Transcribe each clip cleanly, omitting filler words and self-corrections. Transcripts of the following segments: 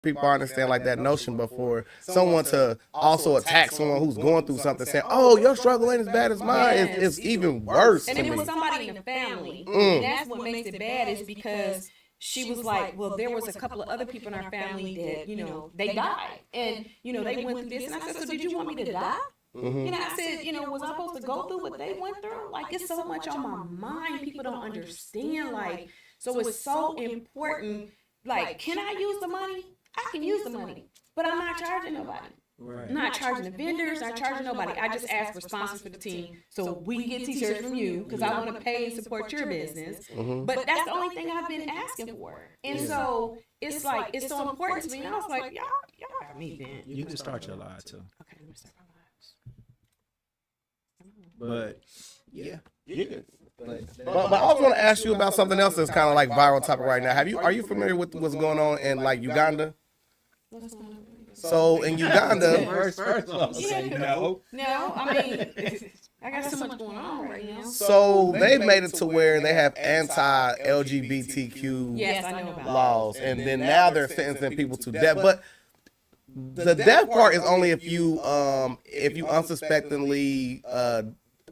people understand like that notion, but for someone to also attack someone who's going through something, saying, "Oh, your struggle ain't as bad as mine," it's even worse and to it me. was somebody in the family, and that's what makes it bad is because she was like, well, there was a couple of other people in our family that, they died, and they went through this, and I said, so did you want me to die? I said, was I supposed to go through what they went through? Like, it's so much on my mind. People don't understand. Like, so it's so important. Like, can I use the money? I can use the money, but I'm not charging nobody. Right. I'm not charging the vendors, not charging nobody. I just ask for sponsors for the team so we can get t-shirts from you because I want to pay and support your business. But that's the only thing I've been asking for. And so it's like, it's so important to me. And I was like, y'all got me then. You can start your live too. Okay, let me start my lives. But yeah. But I also want to ask you about something else that's kind of like viral topic right now. Are you familiar with what's going on in like Uganda? What's going on? So in Uganda, First I'll say no. No, I mean, I got so much going on right now. so they've made it to where they have anti-LGBTQ Yes, I know about laws, and then now they're sentencing people to death. But the death part is only if you unsuspectingly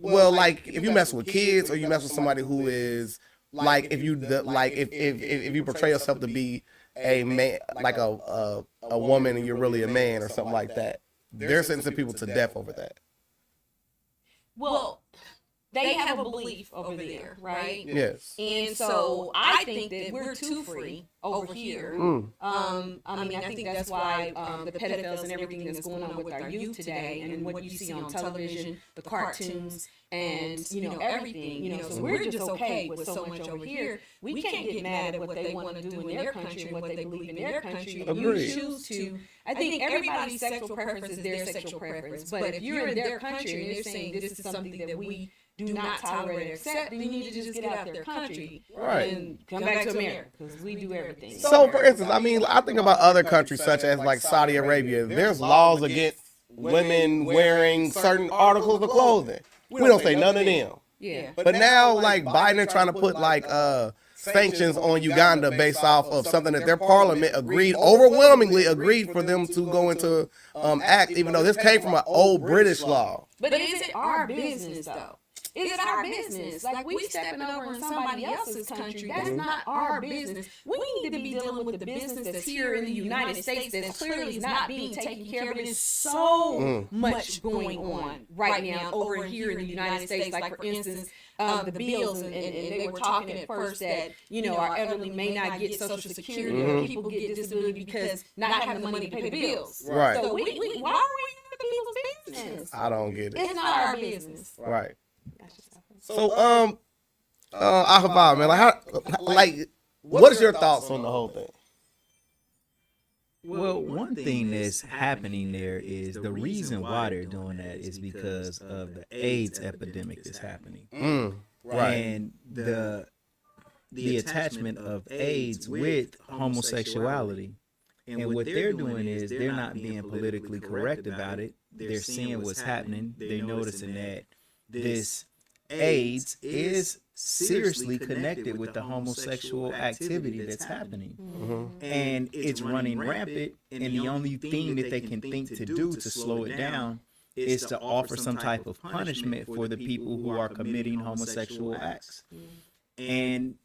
well, like if you mess with kids or you mess with somebody who is like if you portray yourself to be a man, like a woman, and you're really a man or something like that. They're sentencing people to death over that. Well, they have a belief over there, right? Yes. And so I think that we're too free over here. I mean, I think that's why the pedophiles and everything that's going on with our youth today, and what you see on television, the cartoons, and everything. So we're just okay with so much over here. We can't get mad at what they want to do in their country and what they believe in their country. Agreed. You choose to. I think everybody's sexual preference is their sexual preference. But if you're in their country and they're saying this is something that we do not tolerate or accept, then you need to just get out their country and come back to America because we do everything. So, for instance, I mean, I think about other countries such as like Saudi Arabia. There's laws against women wearing certain articles of clothing. We don't say none of them. Yeah. But now, like, Biden is trying to put like sanctions on Uganda based off of something that their parliament overwhelmingly agreed for them to go into act, even though this came from an old British law. But is it our business, though? Is it our business? Like, we stepping over in somebody else's country. That's not our business. We need to be dealing with the business that's here in the United States that's clearly not being taken care of. And there's so much going on right now over here in the United States. Like, for instance, the bills, and they were talking at first that, our elderly may not get Social Security or people get disability because not having the money to pay the bills. Right. So why are we in the people's business? I don't get it. It's not our business. Right. So, Ahava, man, what is your thoughts on the whole thing? Well, one thing that's happening there is the reason why they're doing that is because of the AIDS epidemic that's happening. Right. And the attachment of AIDS with homosexuality. And what they're doing is they're not being politically correct about it. They're seeing what's happening. They're noticing that this AIDS is seriously connected with the homosexual activity that's happening. And it's running rampant, and the only thing that they can think to do to slow it down is to offer some type of punishment for the people who are committing homosexual acts. And,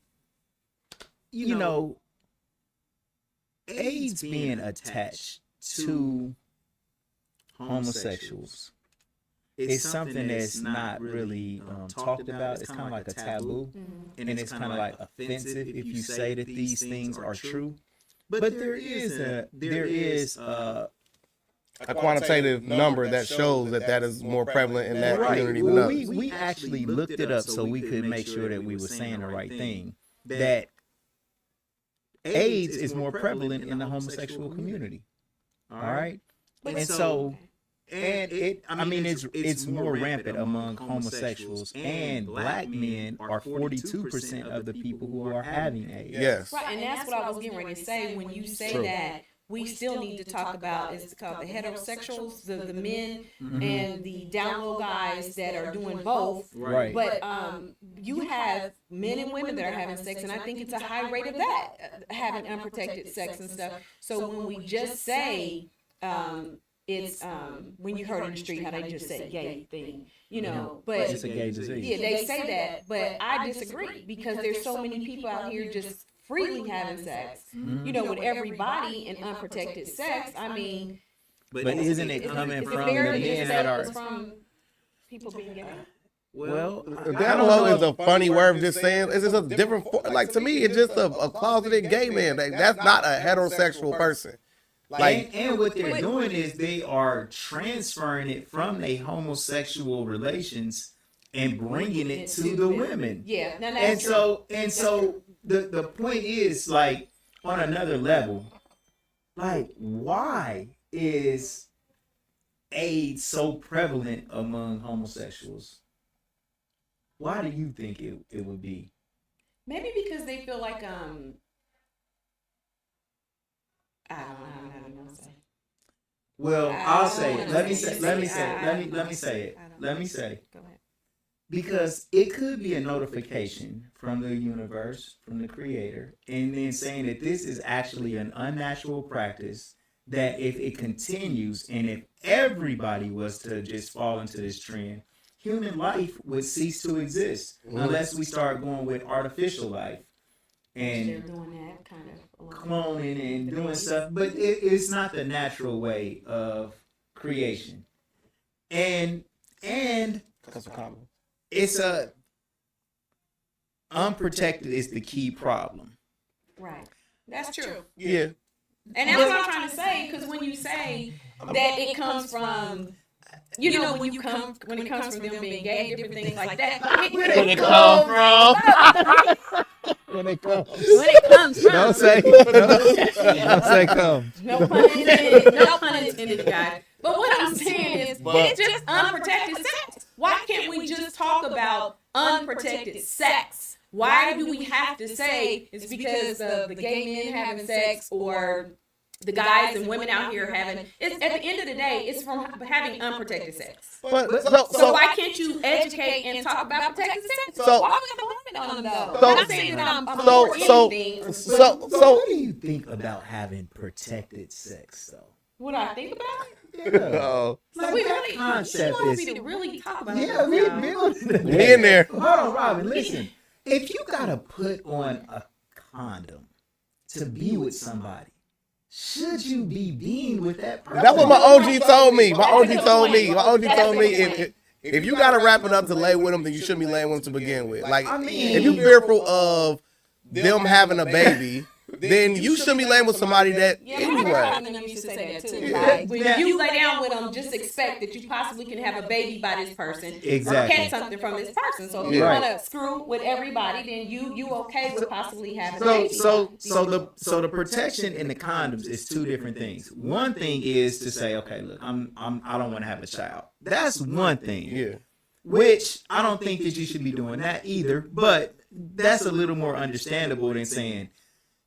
AIDS being attached to homosexuals is something that's not really talked about. It's kind of like a taboo, and it's kind of like offensive if you say that these things are true. But there is a quantitative number that shows that is more prevalent in that community than well, others. we actually looked it up so we could make sure that we were saying the right thing. That AIDS is more prevalent in the homosexual community. All right, and so. And it's more rampant among homosexuals, and black men are 42% of the people who are having AIDS. Yes. Right, and that's what I was getting ready to say. When you say that we still need to talk about, it's called the heterosexuals, the men and the down low guys that are doing both. Right. But you have men and women that are having sex, and I think it's a high rate of that, having unprotected sex and stuff. So when we just say, it's when you heard in the street how they just say gay thing, you know, but It's a gay disease. yeah, they say that, but I disagree because there's so many people out here just freely having sex, you know, with everybody in unprotected sex. I mean, But isn't it coming is it from the fair to just men say that it's are? from people being gay? Well, Down low is a funny word of just saying. It's just a different, like to me, it's just a closeted gay man. That's not a heterosexual person. Like, and what they're doing is they are transferring it from their homosexual relations and bringing it to the women. Yeah, now And that's true. so the point is, like, on another level, like, why is AIDS so prevalent among homosexuals? Why do you think it would be? Maybe because they feel like I don't know. Well, I I'll don't say it. wanna Let me say say it. let me say I let me say it. I don't Let know. me say. Go ahead. Because it could be a notification from the universe, from the creator, and then saying that this is actually an unnatural practice, that if it continues and if everybody was to just fall into this trend, human life would cease to exist unless we start going with artificial life They're and doing that kind of a lot. cloning and doing stuff. But it's not the natural way of creation. And that's a comment. it's a unprotected is the key problem. Right. That's true. Yeah. And that's what I'm trying to say, because when you say that it comes from, you know, when it comes from them being gay, different things like that. Where it come from? When it comes, When it comes from. don't say come. No pun intended. No pun intended, you guys. But what I'm saying is, it's just unprotected sex. Why can't we just talk about unprotected sex? Why do we have to say it's because of the gay men having sex or the guys and women out here having? It's at the end of the day, it's from having unprotected sex. But So why can't you educate and talk about protected sex? So- why would you blame it on them though? So- I'm not saying that I'm so- for so- anything. so What do you think about having protected sex, though? What do I think about it? Oh, So we really, she concept wants is- me to really talk about Yeah, it. we now. building. we in there. Hold on, Robin. Listen, if you gotta put on a condom to be with somebody, should you be being with that person? That's what my OG told me. My OG told me if you gotta wrap it up to lay with them, then you shouldn't be laying with them to begin with. Like, I mean- if you fearful of them having a baby, then you shouldn't be laying with somebody that Yeah, anyway. my grandma used to say that too. Yeah. Like, when Yeah. you lay down with them, just expect that you possibly can have a baby by this person Exactly. or catch something from this person. So if you Yeah. want to screw with everybody, then you okay with possibly having a So baby. so the protection in the condoms is two different things. One thing is to say, okay, look, I don't want to have a child. That's one thing. Yeah. Which I don't think that you should be doing that either. But that's a little more understandable than saying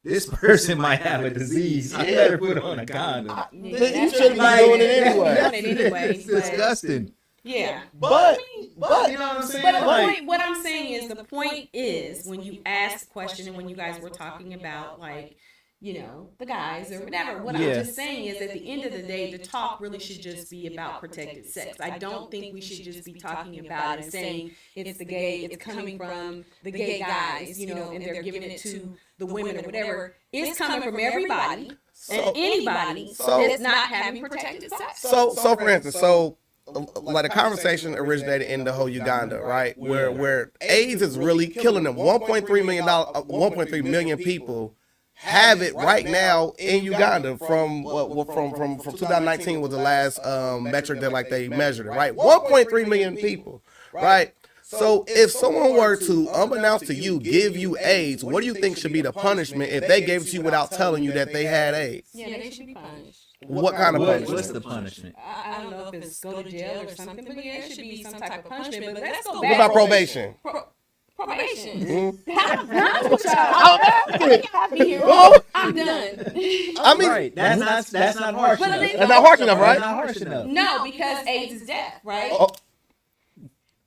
this person might have a disease. I better put on a condom. Yeah, Then you that's shouldn't be right. doing it anyway. Doing it anyway, It's but- disgusting. Yeah. But you know what I'm saying? But the Like- point, what I'm saying is, the point is when you ask the question and when you guys were talking about, like, you know, the guys or whatever, what Yeah. I'm just saying is at the end of the day, the talk really should just be about protected sex. I don't think we should just be talking about and saying it's the gay, it's coming from the gay guys, you know, and they're giving it to the women or whatever. It's coming from everybody and anybody that's not having protected sex. So for instance, like the conversation originated in the whole Uganda, right? Where AIDS is really killing them. 1.3 million people have it right now in Uganda. From 2019 was the last metric that like they measured it, right? 1.3 million people, right? So if someone were to, unbeknownst to you, give you AIDS, what do you think should be the punishment if they gave it to you without telling you that they had AIDS? Yeah, they should be punished. What kind of What's punishment? the punishment? I don't know if it's go to jail or something, but yeah, it should be some type of punishment. But let's go What back. about probation? probation. I'm done. I mean, Right. That's not harsh But enough. that's not harsh enough, right? That's not harsh enough. No, because AIDS is death, right? Oh,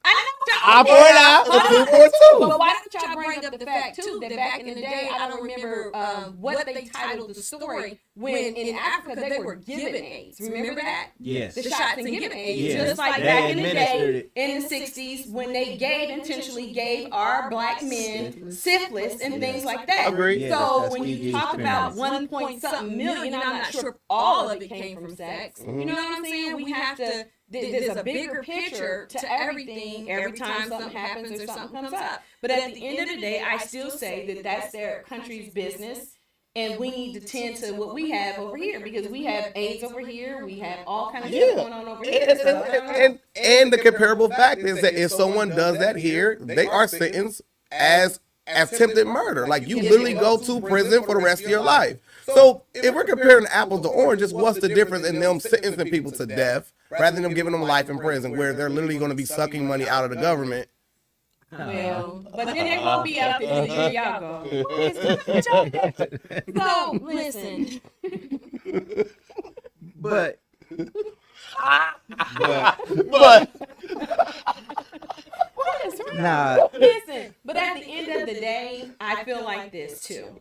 I I point out the 242. But why don't y'all bring up the fact too that back in the day, I don't remember what they titled the story when in Africa they were given AIDS. Remember that? Yes. The shots and giving AIDS, Yes. just like They back in the administered day in the 60s when they intentionally gave our black men syphilis and things like that. Agreed. Yeah, So that's when you PG talk about experience. 1 point something million, I'm not sure if all of it came from sex. You know what I'm saying? We have to. There's a bigger picture to everything every time something happens or something comes up. But at the end of the day, I still say that that's their country's business, and we need to tend to what we have over here because we have AIDS over here, we have all kinds of stuff going on over here. And the comparable fact is that if someone does that here, they are sentenced as attempted murder. Like you literally go to prison for the rest of your life. So if we're comparing apples to oranges, what's the difference in them sentencing people to death rather than them giving them life in prison where they're literally going to be sucking money out of the government? Well, but then they won't be out there till the year y'all go. So listen. But nah. Listen, but at the end of the day, I feel like this too.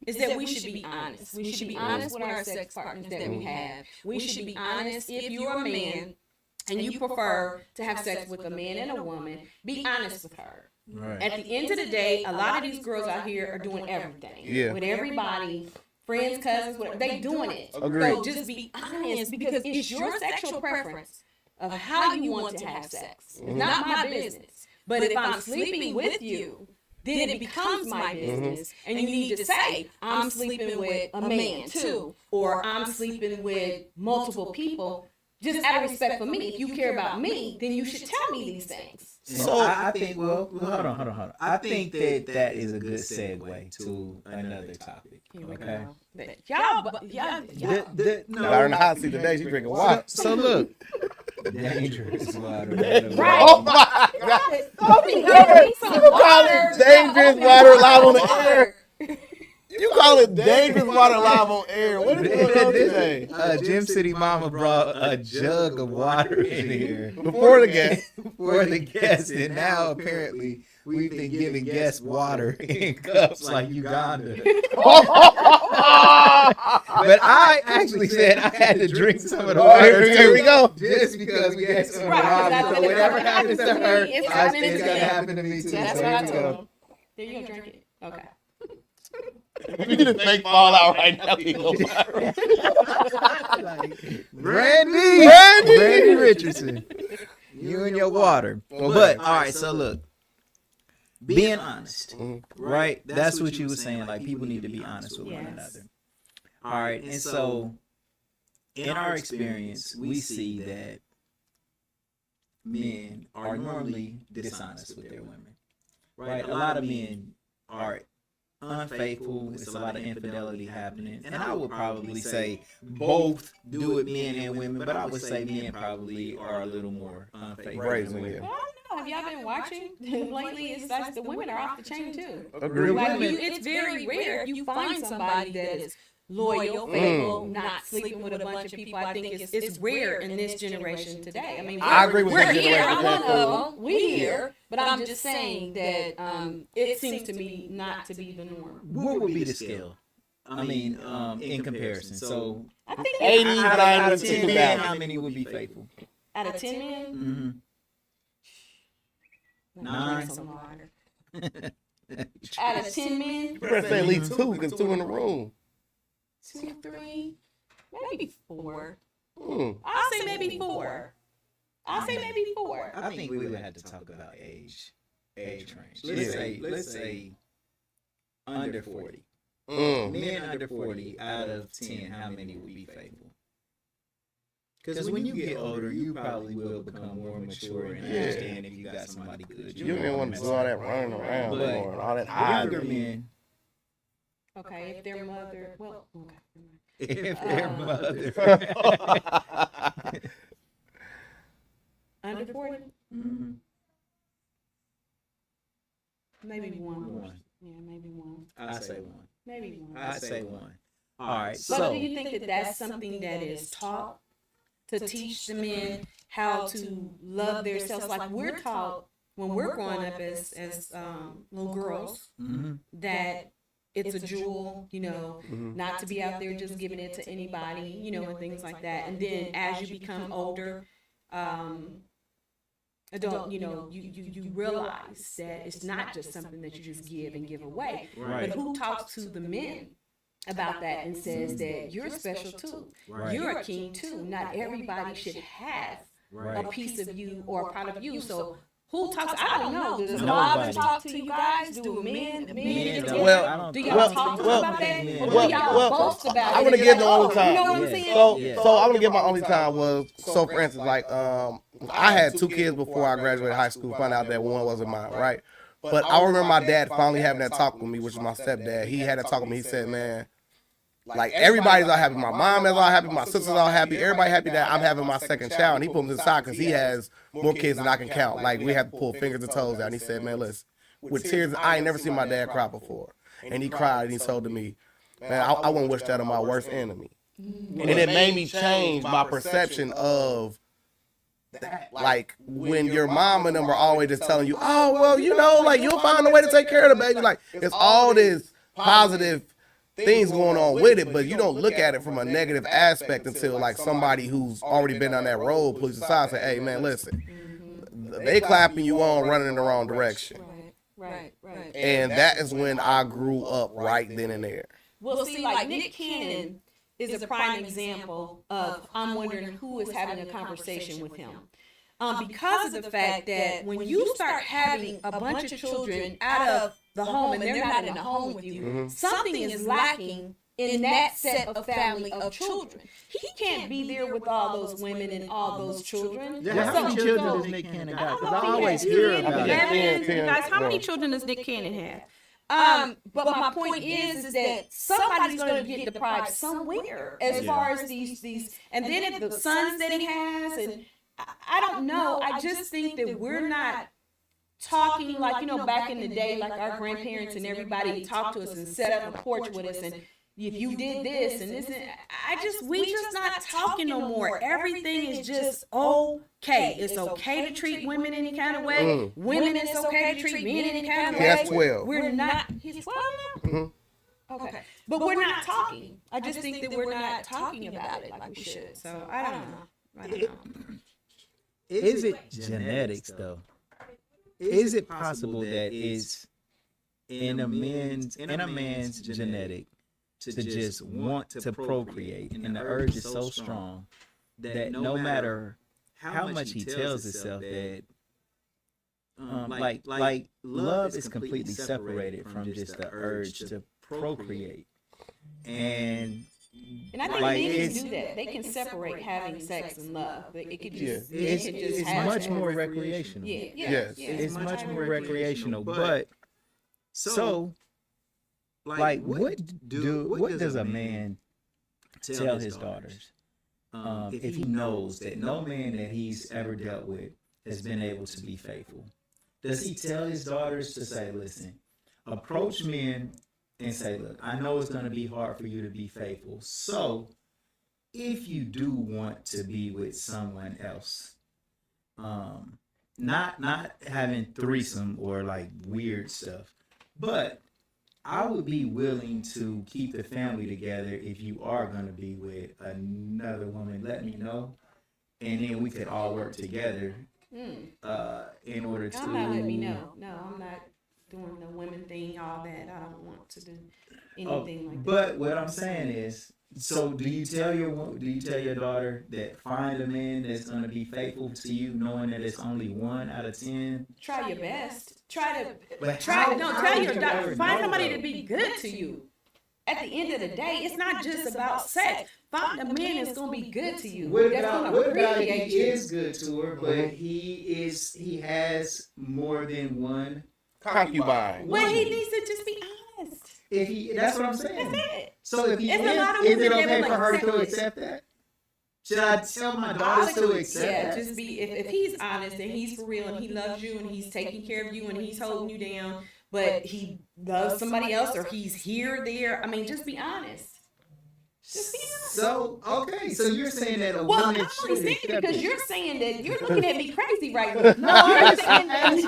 Is that we should be honest. We should be honest with our sex partners that we have. We should be honest if you're a man and you prefer to have sex with a man and a woman, be honest with her. Right. At the end of the day, a lot of these girls out here are doing everything with everybody, friends, cousins, whatever. They doing it. Agreed. So just be honest because it's your sexual preference of how you want to have sex. It's not my business. But if I'm sleeping with you, then it becomes my business. And you need to say, I'm sleeping with a man too, or I'm sleeping with multiple people. Just out of respect for me, if you care about me, then you should tell me these things. So I think, well, hold on. I think that is a good segue to another topic. Okay. Y'all. No, Got in the hot seat today. She drinking water. So look, dangerous water. Right. Oh my God! You call it dangerous water live on the air. You call it dangerous water live on air. What is going on today? Gym City Mama brought a jug of water in here Before the guest. for the guests, and now apparently we've been giving guests water in cups like Uganda. But I actually said I had to drink some of the water. Here we go. Just because we had some of the Right, Robin. So whatever happens to her, it's it's happening to gonna me. happen to me too. That's So what I here we told go. him. There you go, drink it. Okay. We need a fake fallout right now. Brandy Richardson, you and your water. But all right, so look, being honest, right? That's what you were saying. Like people need to be honest with one another. All right, and so in our experience, we see that men are normally dishonest with their women, right? A lot of men are unfaithful. It's a lot of infidelity happening, and I would probably say both do it, men and women, but I would say men probably are a little more unfaithful Brazen, than women. yeah. Well, I don't know. Have y'all been watching? Lately, it's like the women are off the chain too. Agreed. Like it's very rare you find somebody that is loyal, faithful, not sleeping with a bunch of people. I think it's rare in this generation today. I mean, I agree with we're this here. generation. I'm one of them. We here, but I'm just saying that it seems to me not to be the norm. What would be the scale? I mean, in comparison. So, I think 80, out of 90, 10 men, 2000. how many would be faithful? out of 10 men, Mm-hmm. let me Nine. drink some water. Out of 10 men, You better say at least 2 because 2 in the room. 2, 3, maybe 4. Mm. I'll say maybe 4. I'll say maybe 4. I think we would have to talk about age range. Yeah. Let's say under 40. Mm. Men under 40 out of 10, how many would be faithful? Because when you get older, you probably will become more mature and understand if you got somebody good. You didn't want to do all that running around But anymore and all that younger hiding. men, Okay, if their mother, well, okay. if their mother. Under 40? Mhm. All right. But So do you think that that's something that is taught to teach the men how to love themselves? Like we're taught when we're growing up as little girls that it's a jewel, not to be out there just giving it to anybody, and things like that. And then as you become older, adult, you realize that it's not just something that you just give and give away. Right. But who talks to the men about that and says that you're special too? You're a king too. Not everybody should have a piece of you or a part of you. So who talks? I don't know. Does fathers talk to you guys? Do men get together? Well, do y'all talk about that? Or do y'all boast about it? I'm gonna give the only time. You know what I'm saying? So I'm gonna give my only time was, so for instance, like I had 2 kids before I graduated high school. Found out that one wasn't mine, right? But I remember my dad finally having that talk with me, which was my stepdad. He had that talk with me. He said, "Man, like everybody's all happy. My mom is all happy. My sister's all happy. Everybody happy that I'm having my second child." And he put me aside because he has more kids than I can count. Like we have to pull fingers and toes out. And he said, "Man, listen, with tears, I ain't never seen my dad cry before." And he cried and he told me, "Man, I wouldn't wish that on my worst enemy." And it made me change my perception of that. Like when your mom and them are always just telling you, "Oh, well, like you'll find a way to take care of the baby." Like it's all this positive things going on with it, but you don't look at it from a negative aspect until like somebody who's already been on that road pulls you aside and say, "Hey man, listen, they clapping you on running in the wrong direction." Right. And that is when I grew up right then and there. Well, see, like Nick Cannon is a prime example of, I'm wondering who is having a conversation with him. Because of the fact that when you start having a bunch of children out of the home and they're not in the home with you, something is lacking in that set of family of children. He can't be there with all those women and all those children. Yeah, how many children does Nick Cannon got? Because I always hear about it. Guys, how many children does Nick Cannon have? But my point is that somebody's going to get deprived somewhere as far as these, and then if the sons that he has, and I don't know. I just think that we're not talking like, back in the day, like our grandparents and everybody talked to us and set up a porch with us, and if you did this and this, and we just not talking no more. Everything is just okay. It's okay to treat women any kind of way. Women, it's okay to treat men any kind of way. That's 12. We're not. He's 12 now? Okay. But we're not talking. I just think that we're not talking about it like we should. So I don't know. Is it genetics though? Is it possible that it's in a man's genetic to just want to procreate, and the urge is so strong that no matter how much he tells himself that like love is completely separated from just the urge to procreate. And I think men can do that. They can separate having sex and love. It could just, it's much more recreational. Yes. It's much more recreational. But so, like, what does a man tell his daughters if he knows that no man that he's ever dealt with has been able to be faithful? Does he tell his daughters to say, "Listen, approach men and say, look, I know it's going to be hard for you to be faithful. So if you do want to be with someone else, not having threesome or like weird stuff, but I would be willing to keep the family together if you are going to be with another woman. Let me know, and then we could all work together in order to..." I'm not letting me know. No, I'm not doing the women thing, all that. I don't want to do anything like that. But what I'm saying is, so do you tell your daughter that find a man that's going to be faithful to you, knowing that it's only 1 out of 10? Try your best. Tell your daughter, find somebody to be good to you. At the end of the day, it's not just about sex. Find a man that's going to be good to you. What about he is good to her, but he has more than one concubine? Well, he needs to just be honest. That's what I'm saying. That's it. So if he is it okay for her to accept that? Should I tell my daughters to accept that? Just be, if he's honest and he's for real and he loves you and he's taking care of you and he's holding you down, but he loves somebody else or he's here, there. I mean, just be honest. So okay, so you're saying that a Well, I'm woman only should saying it accept because it. you're saying that you're looking at me crazy right now. You're saying that he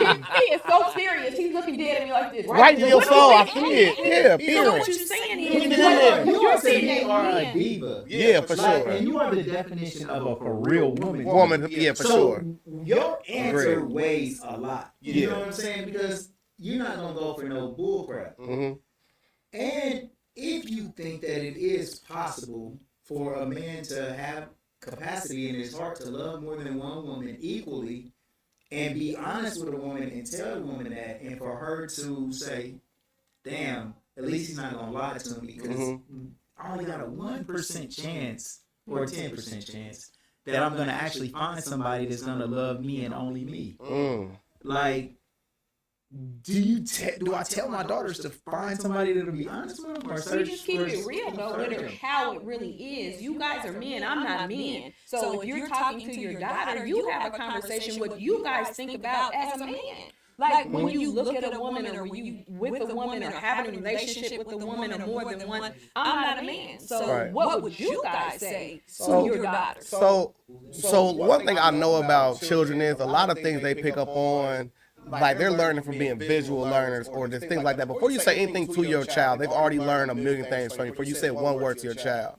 is so serious. He's looking dead at me like this. Right in your What soul, I'm I saying- see it. Yeah, So period. what you're saying is, Keep it in there. you're saying you are a that men. diva. Yeah, for Like, sure. and you are the definition of a for real woman. Woman, yeah, for so sure. your answer Agreed. weighs a lot. You Yeah. know what I'm saying? Because you're not gonna go for no bull crap. Mm-hmm. And if you think that it is possible for a man to have capacity in his heart to love more than one woman equally, and be honest with a woman and tell the woman that, and for her to say, damn, at least he's not gonna lie to me because I only got a 1% chance or a 10% chance that I'm gonna actually find somebody that's gonna love me and only me. Like, do I tell my daughters to find somebody that'll be honest with them, or We search just keep for it real though, with her, how it really is. You guys are men, I'm not men. So if you're talking to your daughter, you have a conversation what you guys think about as a man. Like when you look at a woman, or when you with a woman, or having a relationship with a woman, or more than one, I'm not a man. So Right. what would you guys say So- to your daughter? So one thing I know about children is a lot of things they pick up on, like they're learning from being visual learners or just things like that. Before you say anything to your child, they've already learned a million things from you before you say one word to your child.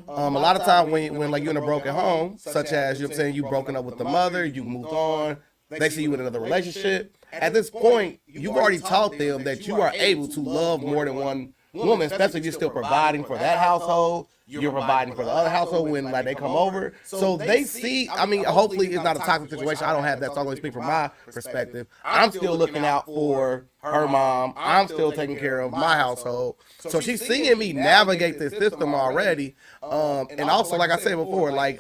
A lot of times when like you're in a broken home, such as you're saying you broken up with the mother, you moved on, they see you in another relationship. At this point, you've already taught them that you are able to love more than one woman, especially if you're still providing for that household. You're providing for the other household when like they come over. So they see, I mean, hopefully it's not a toxic situation. I don't have that, so I'm going to speak from my perspective. I'm still looking out for her mom. I'm still taking care of my household. So she's seeing me navigate this system already. And also, like I said before, like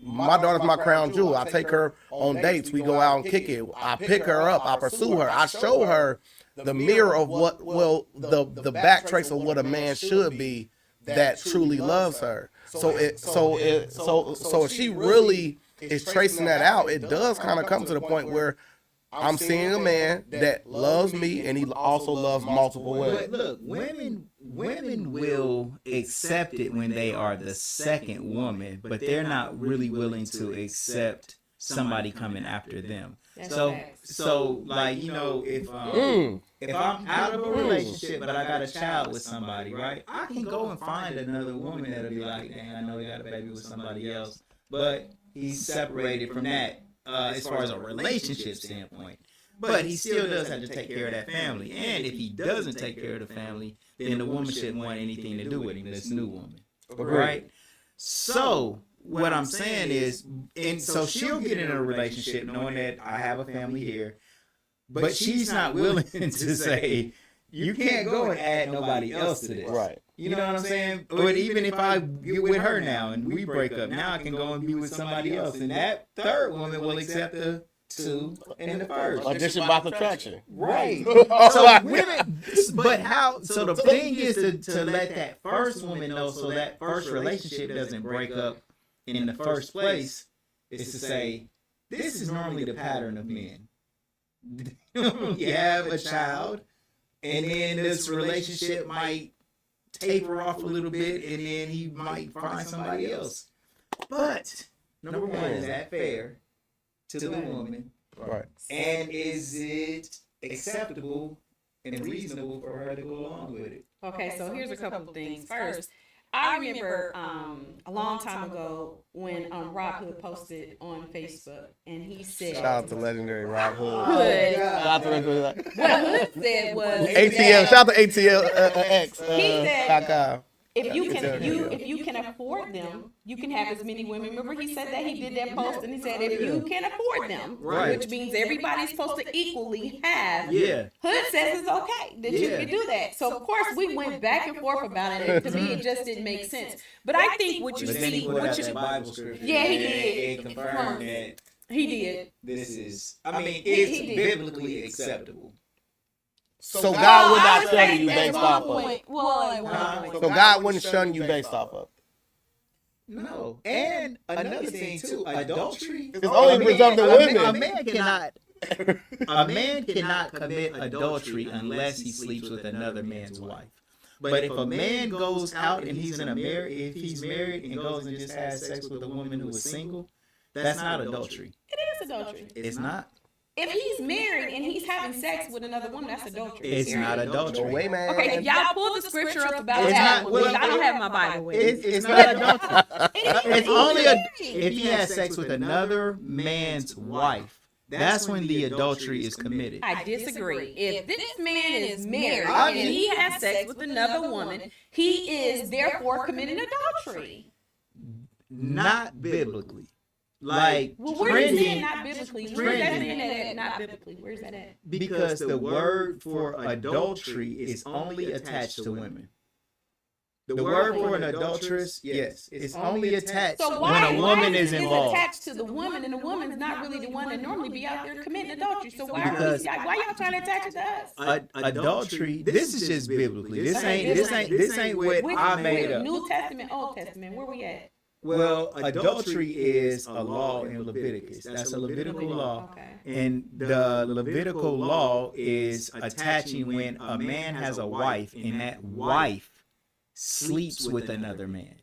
my daughter's my crown jewel. I take her on dates. We go out and kick it. I pick her up. I pursue her. I show her the mirror of what, well, the back trace of what a man should be that truly loves her. So if she really is tracing that out, it does kind of come to the point where I'm seeing a man that loves me and he also loves multiple women. But look, women will accept it when they are the second woman, but they're not really willing to accept somebody coming after them. So like, you know, if I'm out of a relationship but I got a child with somebody, right? I can go and find another woman that'll be like, dang, I know he got a baby with somebody else, but he's separated from that as far as a relationship standpoint. But he still does have to take care of that family. And if he doesn't take care of the family, then the woman shouldn't want anything to do with him, this new woman. Right? So what I'm saying is, and so she'll get in a relationship knowing that I have a family here, but she's not willing to say, you can't go and add nobody else to this. Right. You know what I'm saying? But even if I get with her now and we break up, now I can go and be with somebody else. And that third woman will accept the two and the first. Addition by subtraction. Right. So women, but how, so the thing is to let that first woman know so that first relationship doesn't break up in the first place is to say, this is normally the pattern of men. You have a child, and then this relationship might taper off a little bit, and then he might find somebody else. But number one, is that fair to the woman? Right. And is it acceptable and reasonable for her to go along with it? Okay, so here's a couple of things. First, I remember a long time ago when Rob Hood posted on Facebook, and he said, Shout out to legendary Rob Hood. Hood. Shout out to legendary. What Hood said was ATL. Shout out to ATL X. He said, .com. if you can afford them, you can have as many women. Remember, he said that he did that post, and he said if you can afford them, Right. which means everybody's supposed to equally have. Yeah. Hood says it's okay that you can do that. So of course we went back and forth about it. And to me, it just didn't make sense. But I think what you But then he see, put out what that you Bible scripture. Yeah, he and did. it confirmed that he did. this is, I mean, it's he did. biblically acceptable. So God would I not would shun say you at based one off of. point- Well, at one point. So God wouldn't shun you based off of. No. And another thing too, adultery. It's only reserved to women. A man cannot commit adultery unless he sleeps with another man's wife. But if a man goes out and if he's married and goes and just has sex with a woman who is single, that's not adultery. It is adultery. It's not. If he's married and he's having sex with another woman, that's adultery. It's not adultery. Wait, man. Okay, if y'all pull the scripture up about It's that, not- well, I don't have my Bible with me. It's not adultery. It's Only if he has sex with another man's wife. That's when the adultery is committed. I disagree. If this man is married and he has sex with another woman, he is therefore committing adultery. Not biblically. Like, Well, where is it trending, not biblically? Where's that saying that at? Not biblically. Where's that at? because the word for adultery is only attached to women. The word for an adulteress, yes, it's only attached So when why, a woman why is it involved. attached to the woman, and the woman's not really the one that normally be out there committing adultery? So why Because- why y'all trying to attach it to us? Adultery. This is just biblically. This ain't what I made up. New Testament, Old Testament. Where we at? Well, adultery is a law in Leviticus. That's a Levitical law. Okay. And the Levitical law is attaching when a man has a wife and that wife sleeps with another man.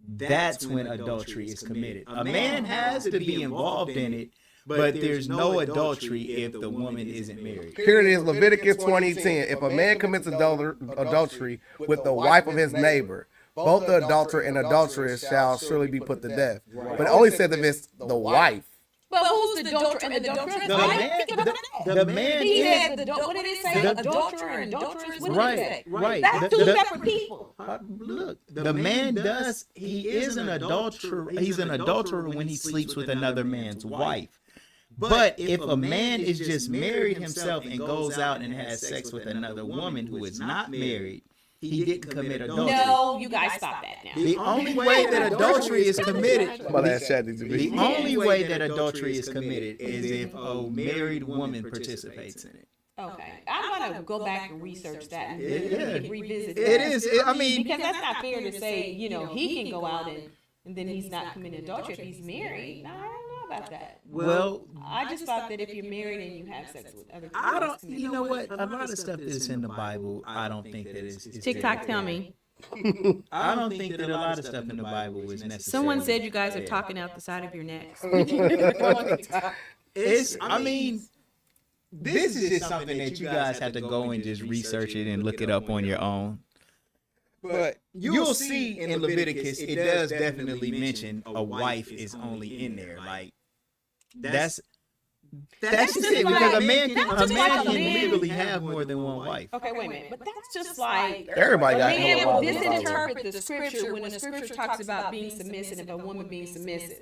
That's when adultery is committed. A man has to be involved in it, but there's no adultery if the woman isn't married. Here it is, Leviticus 20:10. If a man commits adultery with the wife of his neighbor, both the adulterer and adulteress shall surely be put to death. But it only says if it's the wife. But who's the adulterer and adulteress? The man He is said, what did it say? Adulterer and adulteress? What did it say? right. That's two separate people. Look, the man does. He is an adulterer. He's an adulterer when he sleeps with another man's wife. But if a man is just married himself and goes out and has sex with another woman who is not married, he didn't commit adultery. No, you guys stop that now. The only way that adultery is committed, The the only way that adultery is committed is if a married woman participates in it. Okay, I'm gonna go back and research that and revisit that. It is. I mean, because that's not fair to say, he can go out and then he's not committing adultery if he's married. No, I don't know about that. well, I just thought that if you're married and you have sex with other people, I don't. You know what? A lot of stuff that's in the Bible, I don't think that is. TikTok, tell me. I don't think that a lot of stuff in the Bible is necessary. Someone said you guys are talking out the side of your necks. It's. I mean, this is just something that you guys have to go and just research it and look it up on your own. But you'll see in Leviticus, it does definitely mention a wife is only in there. Like that's just it, because a man can legally have more than one wife. Okay, wait a minute. But that's just like Everybody got man no will problem about misinterpret the scripture when the scripture talks about being submissive and a woman being submissive.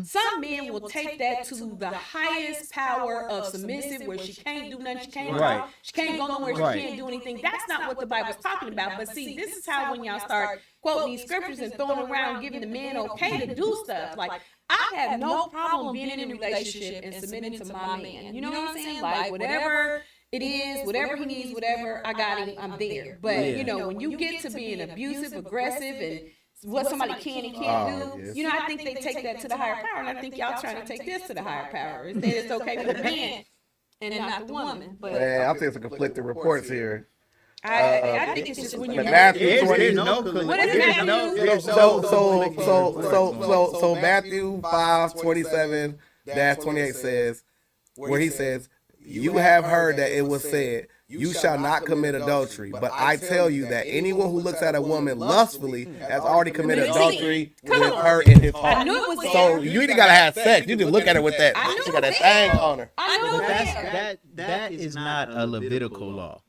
Some men will take that to the highest power of submissive, where she can't do nothing, she can't talk, she can't go nowhere, she can't do anything. That's not what the Bible's talking about. But see, this is how when y'all start quoting these scriptures and throwing around, giving the man okay to do stuff. Like, I have no problem being in a relationship and submitting to my man. You know what I'm saying? Like, whatever it is, whatever he needs, whatever I got him, I'm there. But when you get to being abusive, aggressive, and what somebody can and can't do, I think they take that to the higher power, and I think y'all trying to take this to the higher power. Instead, it's okay for the man and not the woman. But Man, I'm seeing some conflicting reports here. I think it's just when you're Matthew 20. There's no What is Matthew? So Matthew 5:27-28 says, where he says, "You have heard that it was said, you shall not commit adultery. But I tell you that anyone who looks at a woman lustfully has already committed adultery with her in his heart." I knew it was So there. you ain't gotta have sex. You just look at her with that. I knew She it got that was thing there. on her. I know But that. that is not a Levitical law.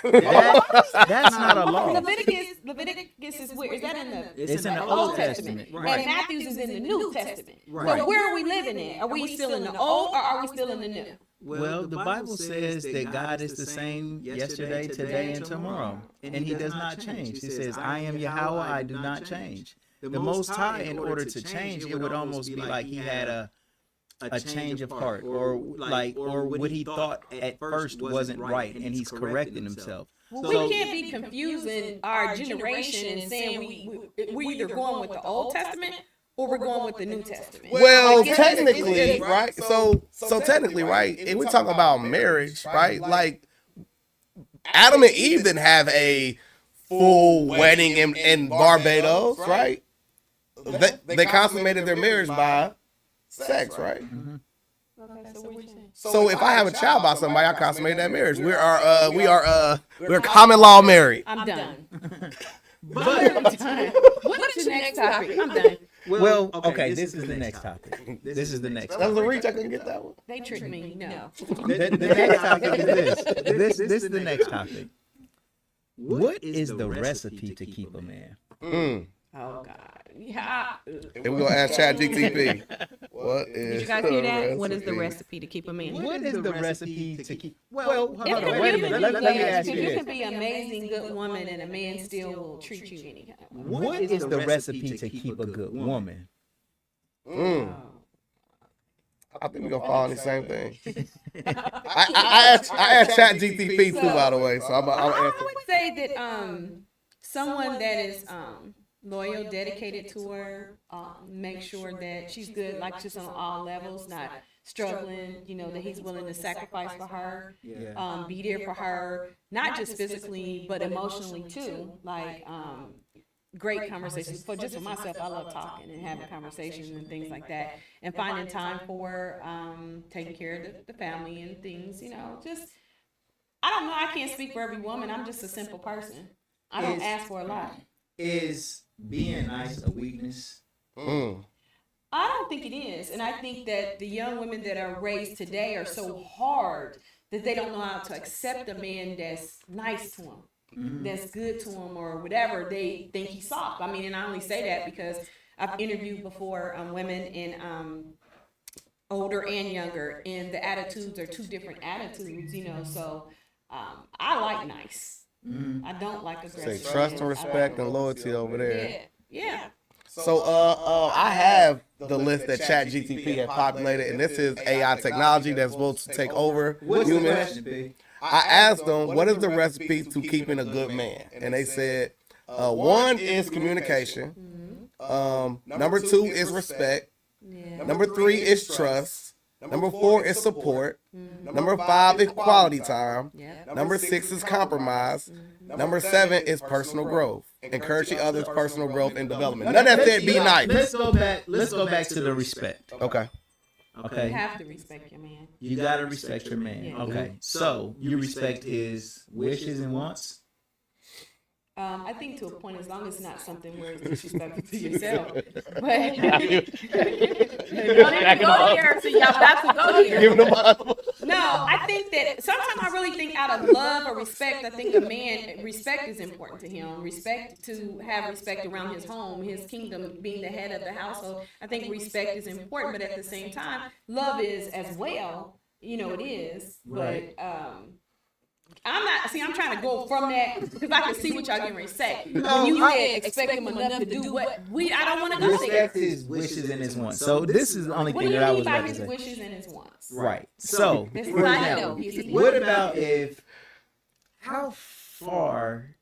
That's not a law. Leviticus is where? Is that in the? It's in the Old Testament. And Matthew's is in the New Testament. So where are we living in? Are we still in the Old or are we still in the New? Well, the Bible says that God is the same yesterday, today, and tomorrow, and He does not change. He says, "I am Yahweh, I do not change." The Most High, in order to change, it would almost be like He had a change of heart, or what He thought at first wasn't right, and He's correcting Himself. Well, we can't be confusing our generation and saying we're either going with the Old Testament or we're going with the New Testament. Well, Like, technically, right? So technically, right? If we talk about marriage, right? Like Adam and Eve didn't have a full wedding in Barbados, right? They consummated their marriage by sex, right? Mm-hmm. Okay, so what you saying? So if I have a child by somebody, I consummate that marriage. We're common law married. I'm done. But I'm done. What's your next topic? I'm done. well, okay, this is the next topic. This is the next That was topic. a reach. I couldn't get that one. They tricked me. No. The next topic is this. This is the next topic. What is the recipe to keep a man? Oh God. Yeah. And we're gonna ask ChatGTP. What is? Did you guys hear that? What is the recipe to keep a man? What is the recipe to keep? Well, hold It on, can wait a be minute. Let me ask you you this. can be an amazing good woman and a man still will treat you any kind of way. What is the recipe to keep a good woman? I think we're gonna fall in the same thing. I asked ChatGTP too, by the way. So I'm I answer. would say that someone that is loyal, dedicated to her, make sure that she's good, like just on all levels, not struggling. You know that he's willing to sacrifice for her, be there for her, not just physically but emotionally too. Like great conversations. For myself, I love talking and having conversations and things like that, and finding time for taking care of the family and things. You know, just I don't know. I can't speak for every woman. I'm just a simple person. I don't ask for a lot. Is being nice a weakness? I don't think it is. And I think that the young women that are raised today are so hard that they don't know how to accept a man that's nice to them, that's good to them, or whatever. They think he's soft. I mean, and I only say that because I've interviewed before women in older and younger, and the attitudes are two different attitudes, you know. So I like nice. I don't like aggressive. Say trust and respect and loyalty over there. Yeah. So I have the list that ChatGTP had populated, and this is AI technology that's supposed to take over humans. I asked them, what is the recipe to keeping a good man? And they said, one is communication. Number two is respect. Number three is trust. Number four is support. Number five is quality time. Number six is compromise. Number seven is personal growth. Encouraging others' personal growth and development. None of that said be nice. Let's go back to the respect. Okay. Okay. You have to respect your man. You gotta respect your man. Yeah. Okay. So you respect his wishes and wants. I think to a point, as long as it's not something where it's disrespectful to yourself. But don't even go here, so y'all about to go here. No, I think that sometimes I really think out of love or respect, I think a man, respect is important to him. Respect, to have respect around his home, his kingdom, being the head of the household. I think respect is important, but at the same time, love is as well. You know, it is. Right. But I'm trying to go from that because I can see what y'all getting ready to say. When you said expect him enough to do what I don't want to go there. Respect his wishes and his wants. So this is the only What do thing you that I mean was by about to his say. wishes and his wants? Right. So, This is for what I example, know. what about if, how far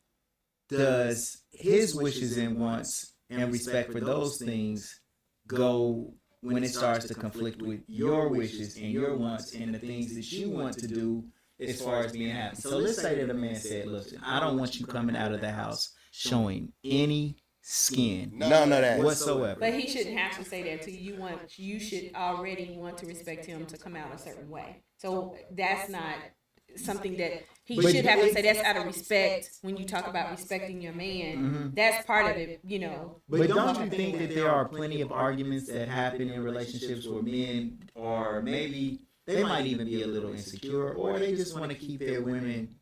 does his wishes and wants and respect for those things go when it starts to conflict with your wishes and your wants and the things that you want to do as far as being happy? So let's say that a man said, listen, I don't want you coming out of the house showing any skin. None of that. Whatsoever. But he shouldn't have to say that to you. You should already want to respect him to come out a certain way. So that's not something that he should have to say. That's out of respect. When you talk about respecting your man, that's part of it, you know. But don't you think that there are plenty of arguments that happen in relationships where men are maybe, they might even be a little insecure, or they just want to keep their women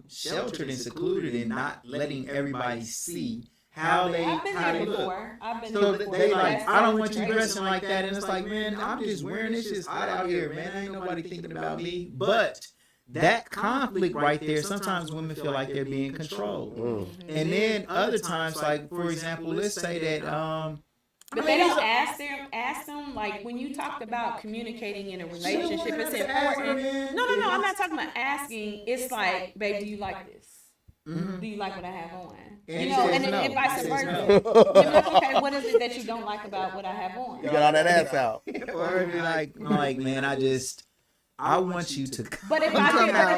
sheltered and secluded and not letting everybody see how they I've been there look. before. I've been So there before. they like, That's I don't the want you situation. dressing like that, and it's like, man, I'm just wearing this shit's hot out here, man. Ain't nobody thinking about me. But that conflict right there, sometimes women feel like they're being controlled, and then other times, like for example, let's say that But they don't ask them like when you talked about communicating in a relationship, it's important. No, I'm not talking about asking. It's like, babe, do you like this? Do you like what I have on? And You know, he and says then no. vice He says versa. no. You're like, okay, what is it that you don't like about what I have on? You got all that ass out. or be like, man, I want you to But if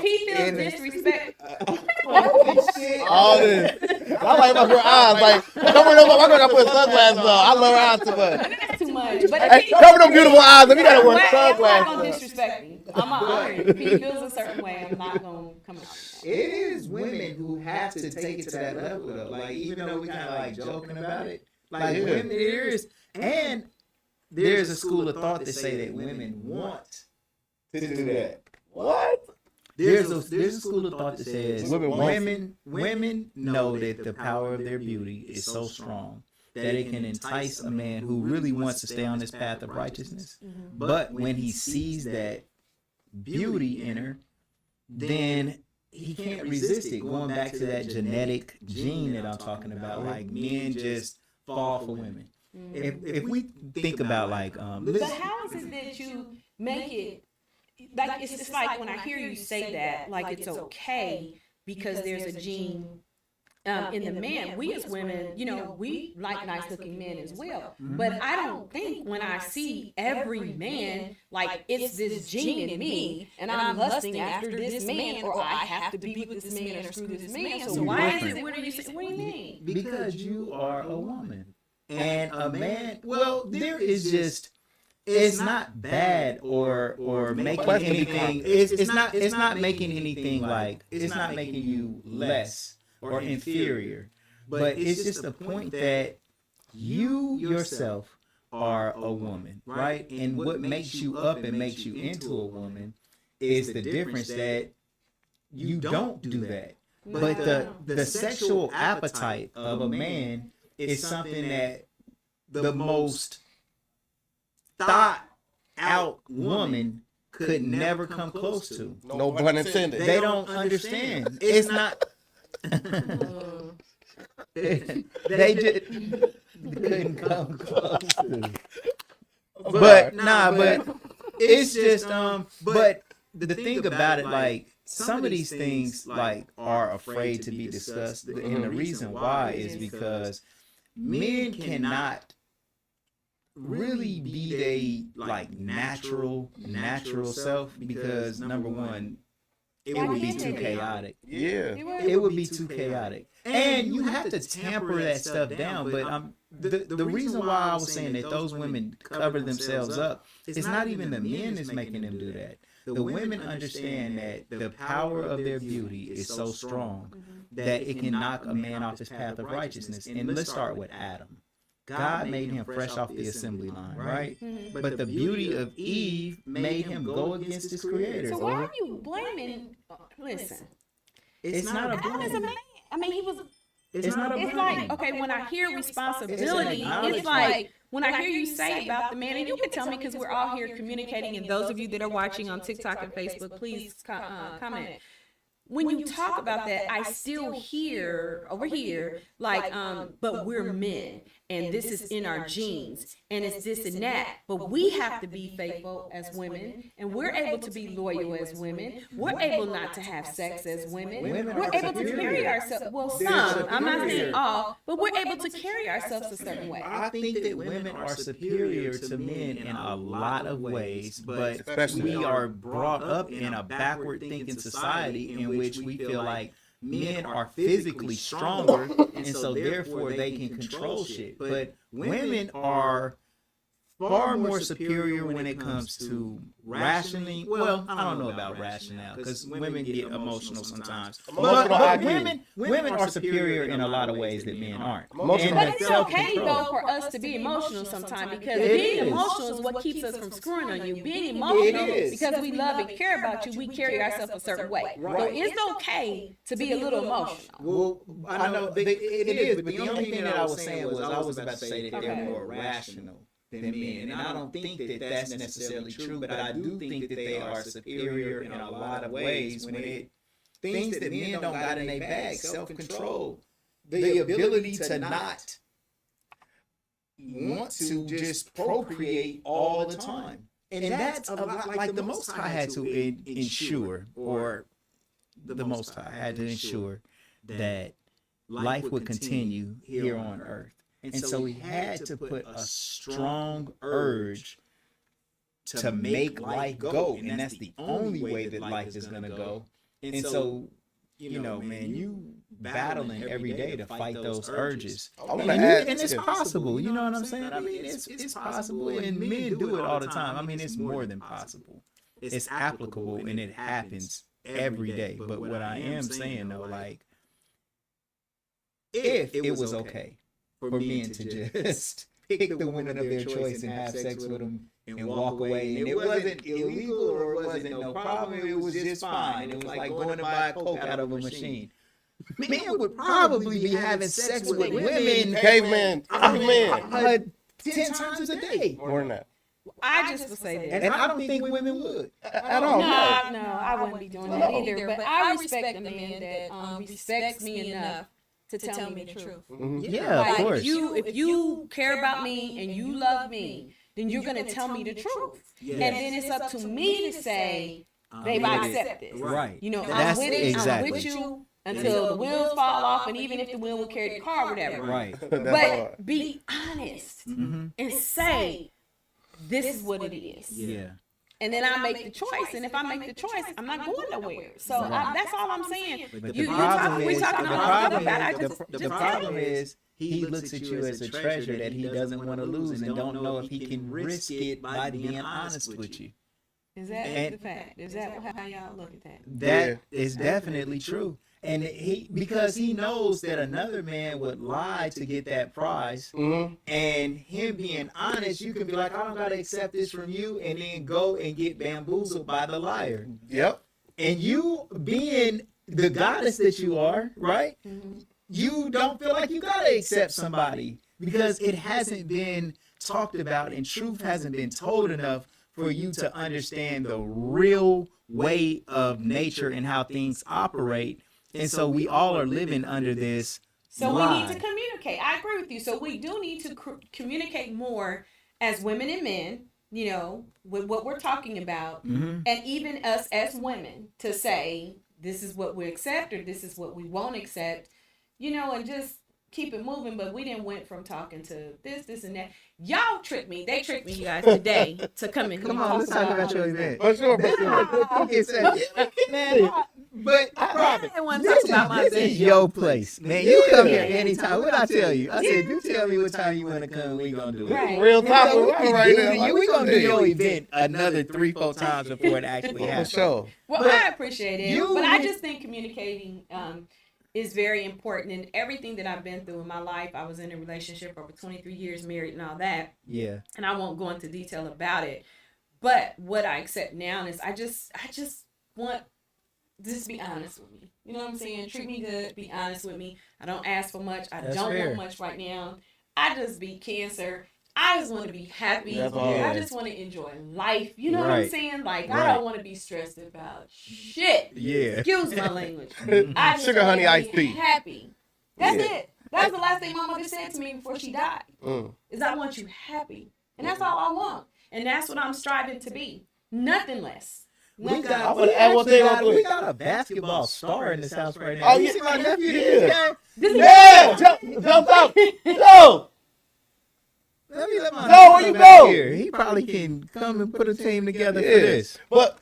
he feels disrespect, All this. I like my girl eyes. Like, cover them up. My girl got to put sunglasses on. I love her eyes too much. that's too much. But Hey, cover them beautiful eyes. If you got to wear I'm not gonna sunglasses. disrespect him. I'm not. If he feels a certain way, I'm not gonna come out. It is women who have to take it to that level, though. Like, even though we kind of like joking about it, like women, there is, and there's a school of thought that say that women want to do that. What? There's a school of thought that says Women women know that the power of their beauty is so strong that it can entice a man who really wants to stay on this path of righteousness. But when he sees that beauty in her, then he can't resist it. Going back to that genetic gene that I'm talking about, like men just fall for women. If we think about like, But how is it that you make it? Like it's like when I hear you say that, like it's okay because there's a gene in the man. We as women, we like nice looking men as well. But I don't think when I see every man, like it's this gene in me and I'm lusting after this man, or I have to be with this man or screw this man. So why is it? What do you mean? Because you are a woman and a man. Well, there is just. It's not bad or making anything. It's not making anything like it's not making you less or inferior. But it's just the point that you yourself are a woman, right? And what makes you up and makes you into a woman is the difference that you don't do that. But the sexual appetite of a man is something that the most thought out woman could never come close to. No pun intended. They don't understand. It's not. They just couldn't come close to. But it's just But the thing about it, like some of these things, like are afraid to be discussed, and the reason why is because men cannot really be they like natural self, because number one, it would be too chaotic. Yeah. It would be too chaotic, and you have to tamper that stuff down. But the reason why I was saying that those women cover themselves up, it's not even the men that's making them do that. The women understand that the power of their beauty is so strong that it can knock a man off his path of righteousness. And let's start with Adam. God made him fresh off the assembly line, right? But the beauty of Eve made him go against his creator. So why are you blaming? Listen, it's not a Adam is a blame. man. I mean, he was. It's not a It's blame. like, okay, when I hear responsibility, it's like when I hear you say about the man, and you can tell me because we're all here communicating, and those of you that are watching on TikTok and Facebook, please comment. When you talk about that, I still hear over here, like, but we're men, and this is in our genes, and it's this and that. But we have to be faithful as women, and we're able to be loyal as women. We're able not to have sex as women. We're able to carry ourselves. Well, some, I'm not saying all, but we're able to carry ourselves a certain way. I think that women are superior to men in a lot of ways, but we are brought up in a backward thinking society in which we feel like men are physically stronger, and so therefore they can control shit. But women are far more superior when it comes to rationing. Well, I don't know about rationale, because women get emotional sometimes. But women are superior in a lot of ways that men aren't. But it's okay though for us to be emotional sometimes, because being emotional is what keeps us from screwing on you. Being emotional because we love and care about you, we carry ourselves a certain way. So it's okay to be a little emotional. Well, I know it is, but the only thing that I was saying was I was about to say that they're more rational than men, and I don't think that that's necessarily true, but I do think that they are superior in a lot of ways when things that men don't got in their bag: self-control, the ability to not want to just procreate all the time. And that's a lot, like the Most High had to ensure, or the Most High had to ensure that life would continue here on earth. And so he had to put a strong urge to make life go, and that's the only way that life is gonna go. And so, you know, man, you battling every day to fight those urges, and it's possible. You know what I'm saying? I mean, it's possible, and men do it all the time. I mean, it's more than possible. It's applicable, and it happens every day. But what I am saying though, like, if it was okay for men to just pick the women of their choice and have sex with them and walk away, and it wasn't illegal or it wasn't no problem, it was just fine. It was like going to buy a Coke out of a machine. Men would probably be having sex with women, cavemen, 10 times a day. More than that. I just would say that. And I don't think women would At all. No, I wouldn't be doing that either. But I respect a man that respects me enough to tell me the truth. Yeah, of course. If you care about me and you love me, then you're gonna tell me the truth. Yes. And then it's up to me to say, babe, I accept this. Right. You know, That's I'm with it. exactly. I'm with you until the wheels fall off, and even if the wheel will carry the car, whatever. Right. But be honest and say, this is what it is. Yeah. And then I make the choice, and if I make the choice, I'm not going nowhere. So that's all I'm saying. But the problem is he looks at you as a treasure that he doesn't want to lose and don't know if he can risk it by being honest with you. Is that the fact? Is that how y'all look at that? That is definitely true. And because he knows that another man would lie to get that prize, and him being honest, you can be like, I don't gotta accept this from you, and then go and get bamboozled by the liar. Yep. And you being the goddess that you are, right? You don't feel like you gotta accept somebody because it hasn't been talked about and truth hasn't been told enough for you to understand the real way of nature and how things operate. And so we all are living under this lie. We need to communicate. I agree with you. So we do need to communicate more as women and men, you know, with what we're talking about. And even us as women to say, this is what we accept or this is what we won't accept, you know, and just keep it moving. But we didn't went from talking to this, and that. Y'all tricked me. They tricked me, you guys, today to come in. Come on, let's talk about your event. For sure. Man, but Robin, I want to talk about my this event. is your place, man. You come here anytime. What I tell you? I said, you tell me what time you want to come. We gonna do it. Right. Real topic right now. We gonna do your event another 3-4 times before it actually happens. For sure. Well, I appreciate it, but I just think communicating is very important. And everything that I've been through in my life, I was in a relationship for over 23 years, married and all that. Yeah. And I won't go into detail about it. But what I accept now is I just want just be honest with me. You know what I'm saying? Treat me good, be honest with me. I don't ask for much. I don't want much right now. I just beat cancer. I just want to be happy. I just want to enjoy life. You know what I'm saying? Like, I don't want to be stressed about shit. Yeah. Excuse my language. I just Sugar, honey, iced tea. Happy. That's it. That was the last thing my mother said to me before she died. Is I want you happy. And that's all I want. And that's what I'm striving to be. Nothing less. We got a basketball star in this house right now. Oh, you yeah. see my nephew? Yeah. Jump up. Go. Let my No, where you go? Here. He probably can come and put a team together for this. But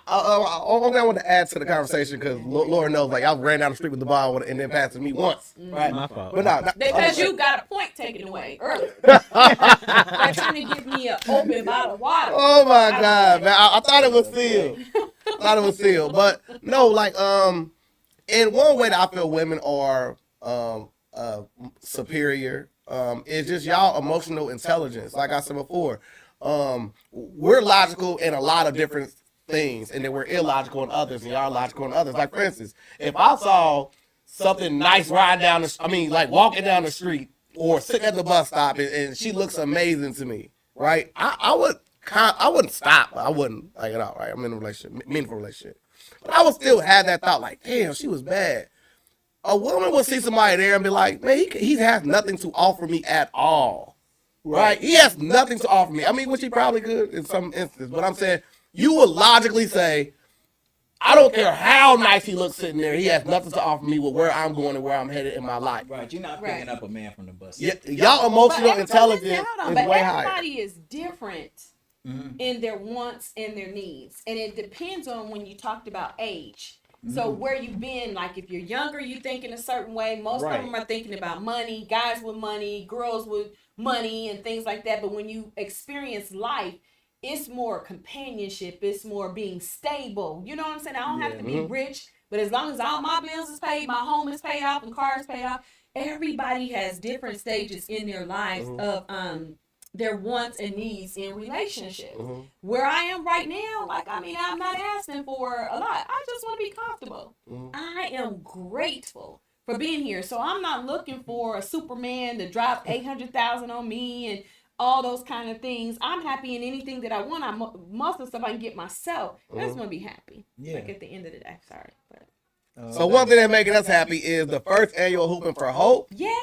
only thing I want to add to the conversation, because Lord knows, like, I ran down the street with the ball and then passed it to me once. Right? My fault. But no, because you got a point taken away earlier. They're trying to give me an open bottle of water. Oh my God, man! I thought it was sealed. But no, like, in one way that I feel women are superior. It's just y'all emotional intelligence. Like I said before, we're logical in a lot of different things, and then we're illogical in others, and y'all logical in others. Like, for instance, if I saw something nice walking down the street or sitting at the bus stop, and she looks amazing to me, right? I wouldn't stop. I wouldn't, like, at all, right? I'm in a relationship, meaningful relationship, but I would still have that thought, like, damn, she was bad. A woman will see somebody there and be like, man, he has nothing to offer me at all, right? He has nothing to offer me. I mean, which he probably could in some instances, but I'm saying you would logically say, I don't care how nice he looks sitting there, he has nothing to offer me with where I'm going and where I'm headed in my life. Right, you're not picking up a man from the bus. Y'all emotional intelligence is way higher. Everybody is different. in their wants and their needs. And it depends on when you talked about age. So where you've been, like if you're younger, you think in a certain way. Most of them are thinking about money, guys with money, girls with money, and things like that. But when you experience life, it's more companionship. It's more being stable. You know what I'm saying? I don't have to be rich, but as long as all my bills is paid, my home is paid off, and cars paid off. Everybody has different stages in their lives of their wants and needs in relationships. Where I am right now, like, I mean, I'm not asking for a lot. I just want to be comfortable. I am grateful for being here. So I'm not looking for a Superman to drop 800,000 on me and all those kind of things. I'm happy in anything that I want. Most of the stuff I can get myself. I just want to be happy. Like at the end of the day. Sorry. But. So one thing that's making us happy is the first annual Hooping for Hope. Yeah.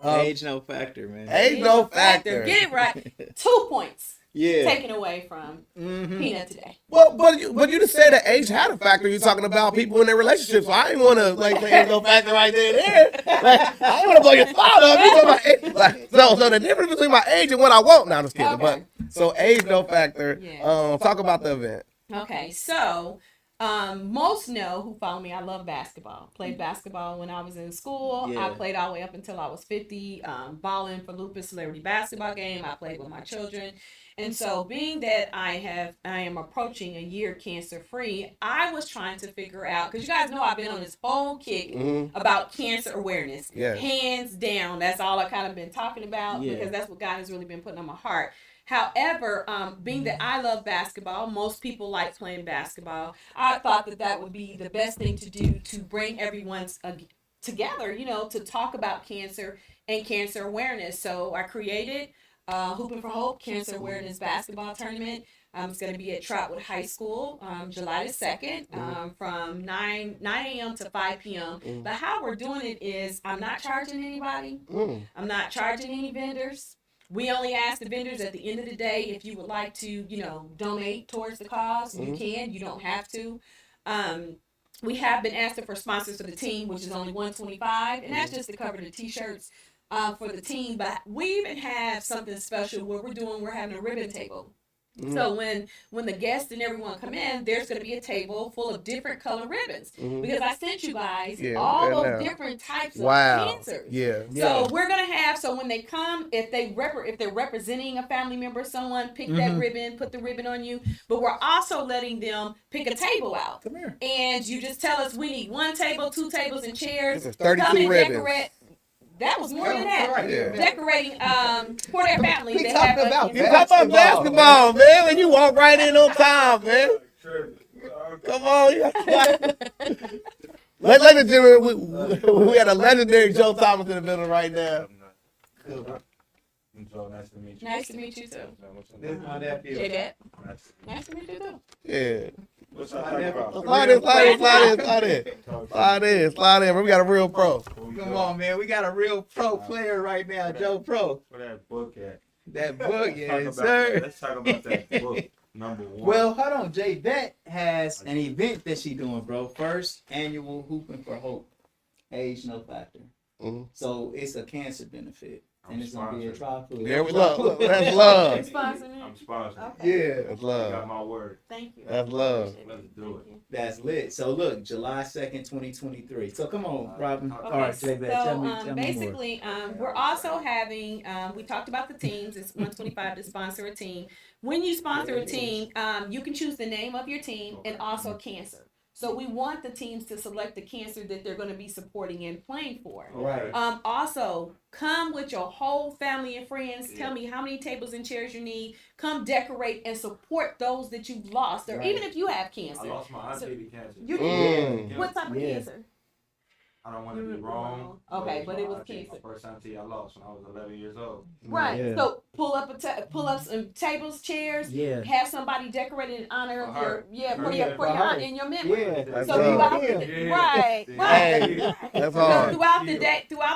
Age no factor, man. Age no factor. Get it right. 2 points. Yeah. Taken away from Peanut today. Well, but you just said that age had a factor. You're talking about people in their relationships. So I didn't want to say age no factor right there. Like, I didn't want to blow your spot up. You know my age. Like, so the difference between my age and what I want. Now I'm just kidding. Okay. But so age no factor. Yeah. Talk about the event. Okay, so most know who follow me. I love basketball. Played basketball when I was in school. Yeah. I played all the way up until I was 50. Balling for Lupus Celebrity Basketball Game. I played with my children. And so being that I am approaching a year cancer free, I was trying to figure out, because you guys know I've been on this whole kick about cancer awareness. Yes. Hands down. That's all I kind of been talking about because that's what God has really been putting on my heart. However, being that I love basketball, most people like playing basketball, I thought that would be the best thing to do to bring everyone together, to talk about cancer and cancer awareness. So I created Hooping for Hope Cancer Awareness Basketball Tournament. It's going to be at Trotwood High School, July the 2nd, from 9 a.m. to 5 p.m. But how we're doing it is I'm not charging anybody. I'm not charging any vendors. We only ask the vendors at the end of the day if you would like to, donate towards the cause. You can. You don't have to. We have been asking for sponsors for the team, which is only $125, and that's just to cover the T-shirts for the team. But we even have something special where we're having a ribbon table. So when the guests and everyone come in, there's going to be a table full of different color ribbons because I sent you guys all those different types of cancers. So we're going to have, so when they come, if they're representing a family member, someone pick that ribbon, put the ribbon on you. But we're also letting them pick a table out. Come here. And you just tell us we need 1 table, 2 tables, and chairs. This is 32 come and ribbons. decorate. That was more than that. Right, decorating for their families. We talking about You talk about basketball, man. When you walk right in on time, man. Come on. Ladies and gentlemen, we had a legendary Joe Thomas in the building right now. Joe, nice to meet you. Nice to meet you too. This is my nephew. J-Bet. Nice to meet you too. Yeah. What's up, talking about? Slide in. We got a real pro. Come on, man. We got a real pro player right now, Joe Pro. Where that book at? That book, yes, Talk about sir. that. Let's talk about that book, number 1. Well, hold on. J-Bet has an event that she doing, bro. First annual Hooping for Hope. Age no factor. So it's a cancer benefit. And it's going to be a trial. There we look. That's love. I'm sponsored. Yeah, that's I love. got my word. Thank you. That's love. Let's do it. That's lit. So look, July 2nd, 2023. So come on, Robin. Okay, All right, J-Bet, tell me more. Basically, we're also having, we talked about the teams. It's $125 to sponsor a team. When you sponsor a team, you can choose the name of your team and also cancer. So we want the teams to select the cancer that they're going to be supporting and playing for. Right. Also, come with your whole family and friends. Tell me how many tables and chairs you need. Come decorate and support those that you've lost, or even if you have cancer. I lost my auntie to cancer. You can. What type of cancer? I don't want to be wrong. Okay, but it was auntie, cancer. My first auntie I lost when I was 11 years old. Right. Yeah. So pull up some tables, chairs. Yeah. Have somebody decorated in honor of For your her. for your aunt in your memory. Yeah. So throughout the right. Hey, that's So hard. throughout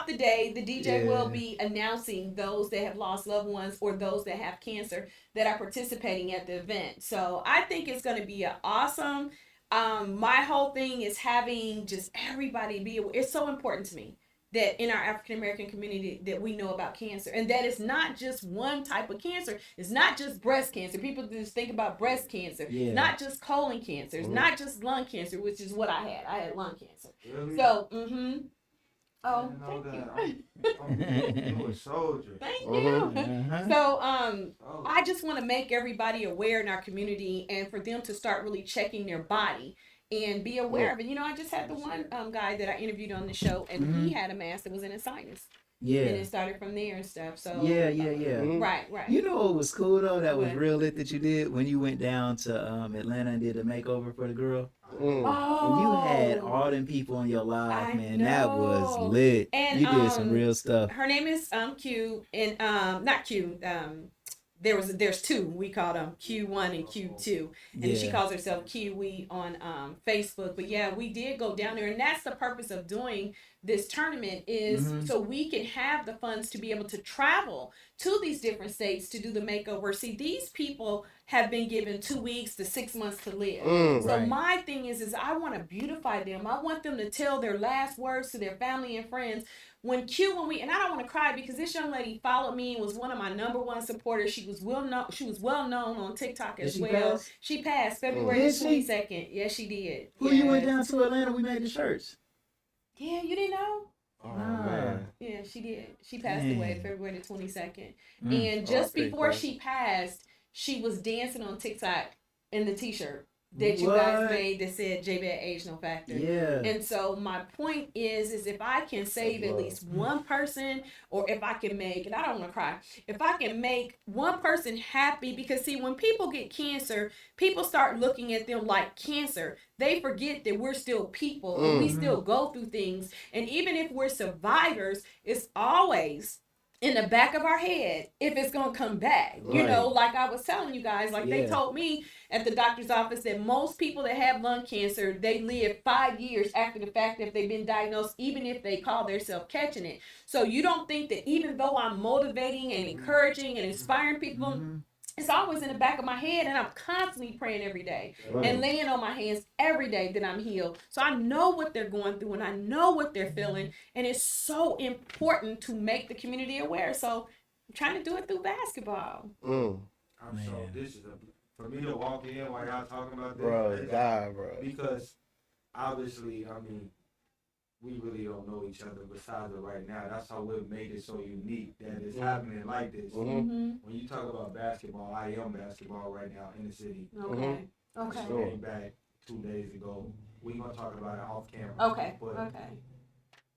the day, the DJ will be announcing those that have lost loved ones or those that have cancer that are participating at the event. So I think it's going to be an awesome. My whole thing is having just everybody be aware. It's so important to me. that in our African American community that we know about cancer, and that it's not just one type of cancer. It's not just breast cancer. People just think about breast cancer. Yeah. It's not just colon cancer. It's not just lung cancer, which is what I had. I had lung cancer. Really? So, Oh, thank you. You a soldier. Thank you. So, Oh. I just want to make everybody aware in our community, and for them to start really checking their body and be aware of it. You know, I just had the one guy that I interviewed on the show, and he had a mass that was in his sinus. Yeah. And it started from there and stuff. So Yeah. Right. You know what was cool though? That was What? real lit that you did when you went down to Atlanta and did a makeover for the girl. Oh, And you had all them people on your live, I man. That was know. lit. And, you did some real stuff. Her name is Q, and not Q. There's two. We called them Q1 and Q2, and she calls herself Kiwi on Facebook. But yeah, we did go down there, and that's the purpose of doing this tournament is so we can have the funds to be able to travel to these different states to do the makeover. See, these people have been given 2 weeks to 6 months to live. So Right. my thing is I want to beautify them. I want them to tell their last words to their family and friends. And I don't want to cry because this young lady followed me and was one of my #1 supporters. She was well known on TikTok as Did she well. pass? She passed February Did she? 22nd. Yes, she did. Who you went Yes. down to Atlanta? We made the shirts. Yeah, you didn't know? Oh, Nah. man. Yeah, she did. She passed Dang. away February the 22nd. Mm. And just pretty before close. she passed, she was dancing on TikTok in the t-shirt that you What? guys made that said J-Bad Age No Factor. Yeah. And so my point is if I can save at least one person, or if I can make, and I don't want to cry, if I can make one person happy, because see, when people get cancer, people start looking at them like cancer. They forget that we're still people and we still go through things. And even if we're survivors, it's always in the back of our head if it's gonna come back. You know, like I was telling you guys, like they told me at the doctor's office that most people that have lung cancer, they live 5 years after the fact if they've been diagnosed, even if they call themselves catching it. So you don't think that even though I'm motivating and encouraging and inspiring people, it's always in the back of my head, and I'm constantly praying every day and laying on my hands every day that I'm healed. So I know what they're going through and I know what they're feeling, and it's so important to make the community aware. So I'm trying to do it through basketball. I'm so this is for me to walk in while y'all talking about this, Bro, God, bro. because obviously, I mean, we really don't know each other besides it right now. That's how we made it so unique that it's happening like this. When you talk about basketball, I am basketball right now in the city. Okay. I Okay. just came back 2 days ago. We gonna talk about it off camera. Okay. But Okay.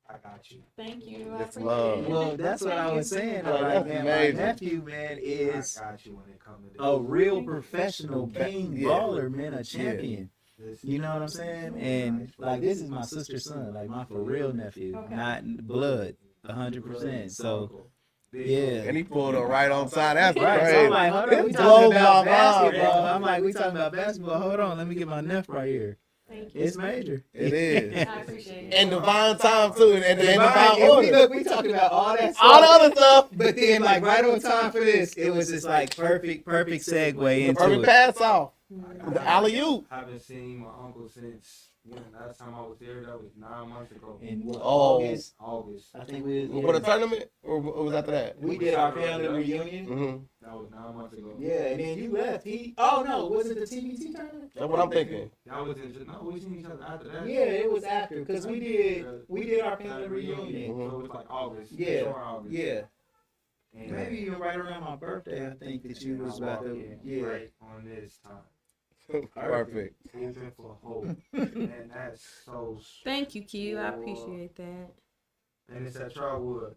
I got you. Thank you. I That's appreciate love. it. Well, that's what I was saying. Like, Like, that's man, my amazing. nephew, man, is I got you when it comes to this. a real professional king Yeah. baller, man, a champion. Listen, You know what I'm saying? And like, this is my sister's son, like my for real nephew, Okay. not blood, 100%. So big yeah. And he pulled up right on time. That's Right, so crazy. I'm like, hold on, we It talking blows about my mind, basketball. bro. I'm like, we talking about basketball. Hold on, let me get my nephew right here. Thank you. It's major. It is. I appreciate it. And divine time too, and divine And we, order. look, we talking about all that stuff. All the other stuff. But then, like, right on time for this, it was just like perfect segue The into perfect it. pass off. The alley-oop. Haven't seen my uncle since when last time I was there. That was 9 months ago. In what, Oh. August? August. I think we For the tournament, or was after that? we did our family reunion. Mm-hmm. That was 9 months ago. Yeah, and then you left. Oh no, was it the TBT tournament? That's what I'm thinking. That was in. No, we seen each other after that. Yeah, it was after because we did our family reunion. So it was like August. Yeah, before August. yeah. And Maybe even right around my birthday, I think that you was I about walked to. in Yeah. right on this time. Perfect. Open for hope. And that's so. Thank you, Q. I appreciate that. And it's at Trotwood.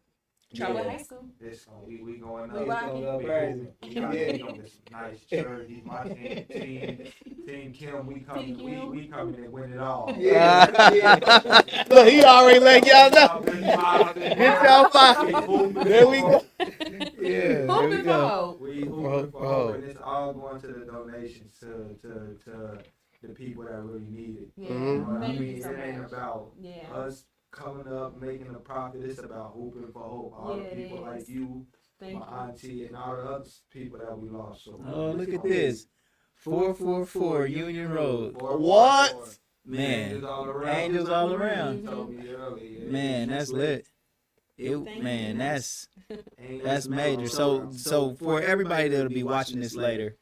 Charlotte Yeah. High School. It's we going We up. rocking. Go crazy. We got this nice jersey. My team Kim. We coming. Kim. We coming to win it all. Yeah, yeah. Look, he already let y'all know. Get y'all pocket. There we go. Yeah, there we Hooping go. ball. We hooping for hope, and it's all going to the donations to the people that really need it. Yeah. Mhm. You know what I Thank mean? you so It ain't much. about Yeah. us coming up making a profit. It's about hooping for hope. All Yeah, the it people is. like you, Thank my you. auntie, and all the other people that we lost. So Oh, look at this. 444 Union Road. What? Man, Angels all around. angels all around. You told me earlier. Man, that's lit. Man, that's Ain't major. So for everybody that'll be watching this later,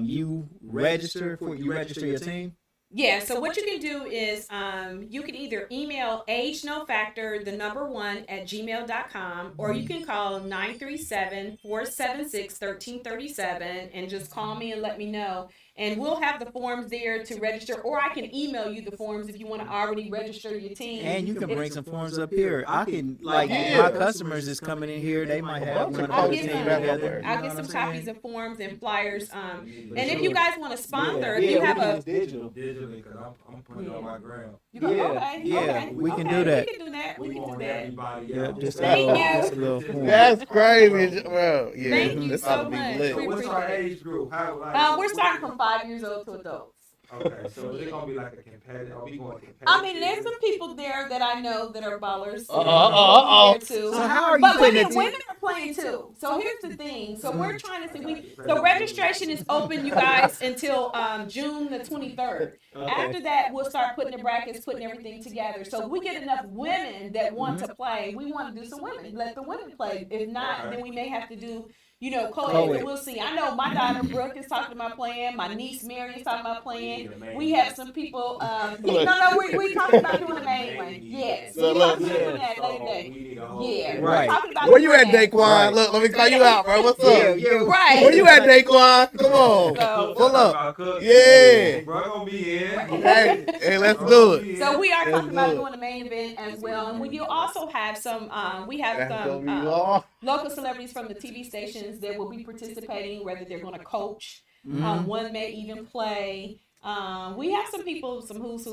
you register your team. Yeah, so what you can do is you can either email agenofactor1@gmail.com, or you can call 937-476-1337 and just call me and let me know. And we'll have the forms there to register, or I can email you the forms if you want to already register your team. And you can bring some forms up here. I can, like, my customers is coming in here. They might have one I'll of the get team some, together. I'll get some copies of forms and flyers. And if you guys want to sponsor, if you have a digital. digitally, because I'm putting it on my gram. We can do that. We can do that. We want everybody Yeah, else. just Thank a you. little form. That's crazy, bro. Yeah, Thank you this so ought to be much. lit. So what's our age group? We're starting from 5 years old to adults. Okay, so is it gonna be like a competitive? Are we going competitive? I mean, there's some people there that I know that are ballers. Uh-oh. Too. So how are you But putting women it? are playing too. So here's the thing. So we're trying to see. So registration is open, you guys, until June the 23rd. After that, we'll start putting the brackets, putting everything together. So if we get enough women that want to play, we want to do some women. Let the women play. If not, then we may have to do, co-ed. We'll see. I know my daughter Brooke is talking about playing. My niece Mary is talking about playing. We have some people. We talking about doing a main one. Yes, we talking about doing that later day. Yeah, Right. we're talking about Where you at, doing that. Daquan? Look, let me call you out, bro. What's up? Right. Where you at, Daquan? Come on. So- Pull up. Yeah. Bro, gonna be in. Hey, let's do it. So we are talking about good. doing a main event as well, and we do also have some. We have That's some gonna be long. local celebrities from the TV stations that will be participating, whether they're going to coach. One may even play. We have some people, some who's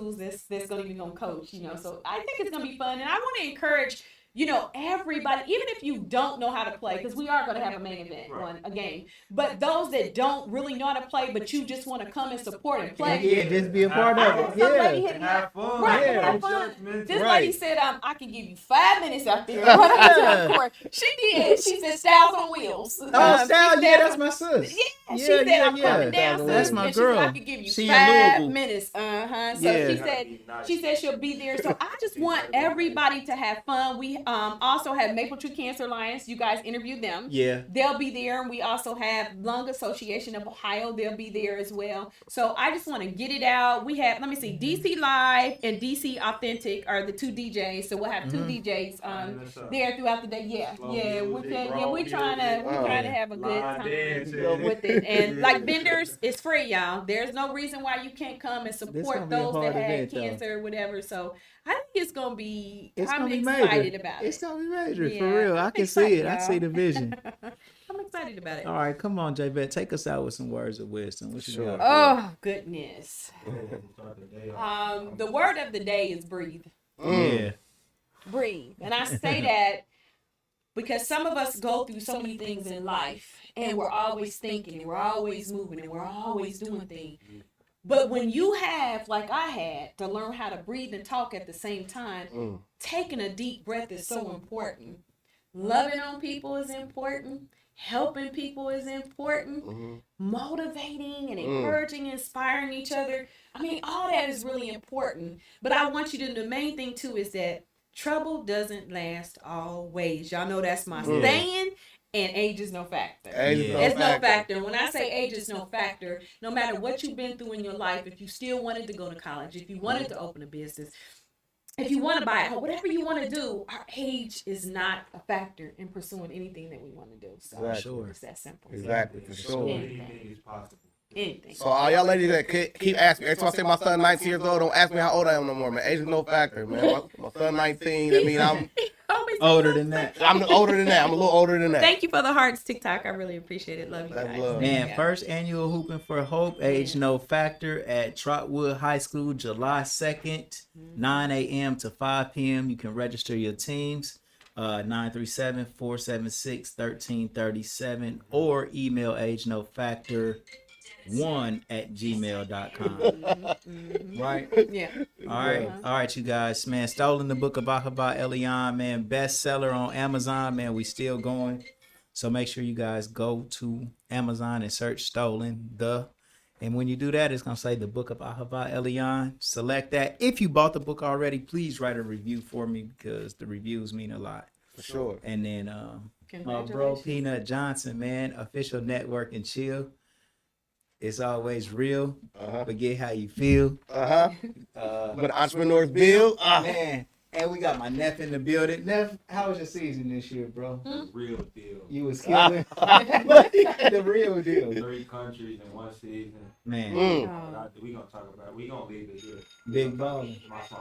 that's going to be going to coach. So I think it's going to be fun, and I want to encourage. Everybody, even if you don't know how to play, because we are going to have a main event, a game. But those that don't really know how to play, but you just want to come and support and play. Yeah, just be a part of it. Some lady Yeah. hit me Have up. fun. Right, Yeah. have fun. This Right. lady said, I can give you 5 minutes out there. Run out to the court. She did. She said, Styles on Wheels. Oh, Sal, yeah, that's my sis. Yeah, she said, I'm coming down soon. That's my and girl. She said, I could give you She in 5 Louisville. minutes. So Yeah. she said she'll be there. So I just want everybody to have fun. We also have Maple Tree Cancer Alliance. You guys interviewed them. Yeah. They'll be there. And we also have Lung Association of Ohio. They'll be there as well. So I just want to get it out. We have, let me see, DC Live and DC Authentic are the 2 DJs. So we'll have 2 DJs there throughout the day. Yeah. We're trying to have a good time with it. And like vendors, it's free, y'all. There's no reason why you can't come and support those that have cancer or whatever. So I think it's gonna be. I'm excited about it. It's gonna be major Yeah, for real. I I'm can excited, see it. I y'all. see the vision. I'm excited about it. All right, come on, Jvet. Take us out with some words of wisdom. What you Sure. got? Oh goodness. The word of the day is breathe. Yeah. Breathe, and I say that because some of us go through so many things in life, and we're always thinking, and we're always moving, and we're always doing things. But when you have, like I had, to learn how to breathe and talk at the same time, taking a deep breath is so important. Loving on people is important. Helping people is important. Motivating and encouraging, inspiring each other. I mean, all that is really important. But I want you to know the main thing, too, is that trouble doesn't last always. Y'all know that's my saying. And age is no factor. It's no factor. When I say age is no factor, no matter what you've been through in your life, if you still wanted to go to college, if you wanted to open a business, if you want to buy a home, whatever you want to do, our age is not a factor in pursuing anything that we want to do. So Exactly. it's that simple. Exactly, for sure. Anything is possible. Anything. So all y'all ladies that keep asking me, every time I say my son 19 years old, don't ask me how old I am no more, man. Age is no factor, man. My son 19, that means I'm Older than that. I'm older than that. I'm a little older than that. Thank you for the hearts, TikTok. I really appreciate it. Love you That's guys. love. Man, first annual Hooping for Hope, age no factor at Trotwood High School, July 2nd, 9 a.m. to 5 p.m. You can register your teams, 937-476-1337, or email agenofactor1@gmail.com. Right? Yeah. All right, you guys, man. Stolen the Book of Ahaba Elian, man. Bestseller on Amazon, man. We still going. So make sure you guys go to Amazon and search Stolen and when you do that, it's gonna say the Book of Ahava Elian. Select that. If you bought the book already, please write a review for me because the reviews mean a lot. For sure. And then my bro Congratulations. Peanut Johnson, man, official network and chill. It's always real. Forget how you feel. But entrepreneurs build. Man, and we got my Neff in the building. Neff, how was your season this year, bro? The real deal. You was killing. The real deal. 3 countries in 1 season. Man, We gonna talk about it. We gonna leave it here. big baller. My son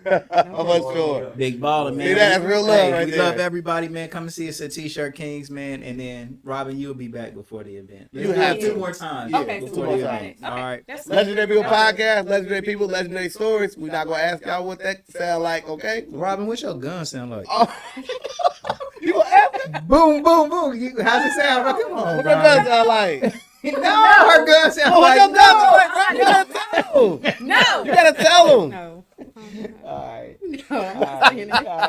like For sure. Big baller, man. See, that's real love Hey, right we there. love everybody, man. Come and see us at T-Shirt Kings, man. And then, Robin, you'll be back before the event. You Let's have do it to. 2 more times Okay, before two the more event. times. All right. That's Legendary People Podcast, legendary people, legendary stories. We're not gonna ask y'all what that sound like, okay? Robin, what's your gun sound like? Oh. You gonna ask me? Boom, boom, boom. How's it sound? Bro? Come on, What bro. that gun sound like? No, her gun sound Oh, what like your gun sound like, bro? You gotta tell them. No. You gotta tell them. No. All right. No. I'm All not saying right. it. All right.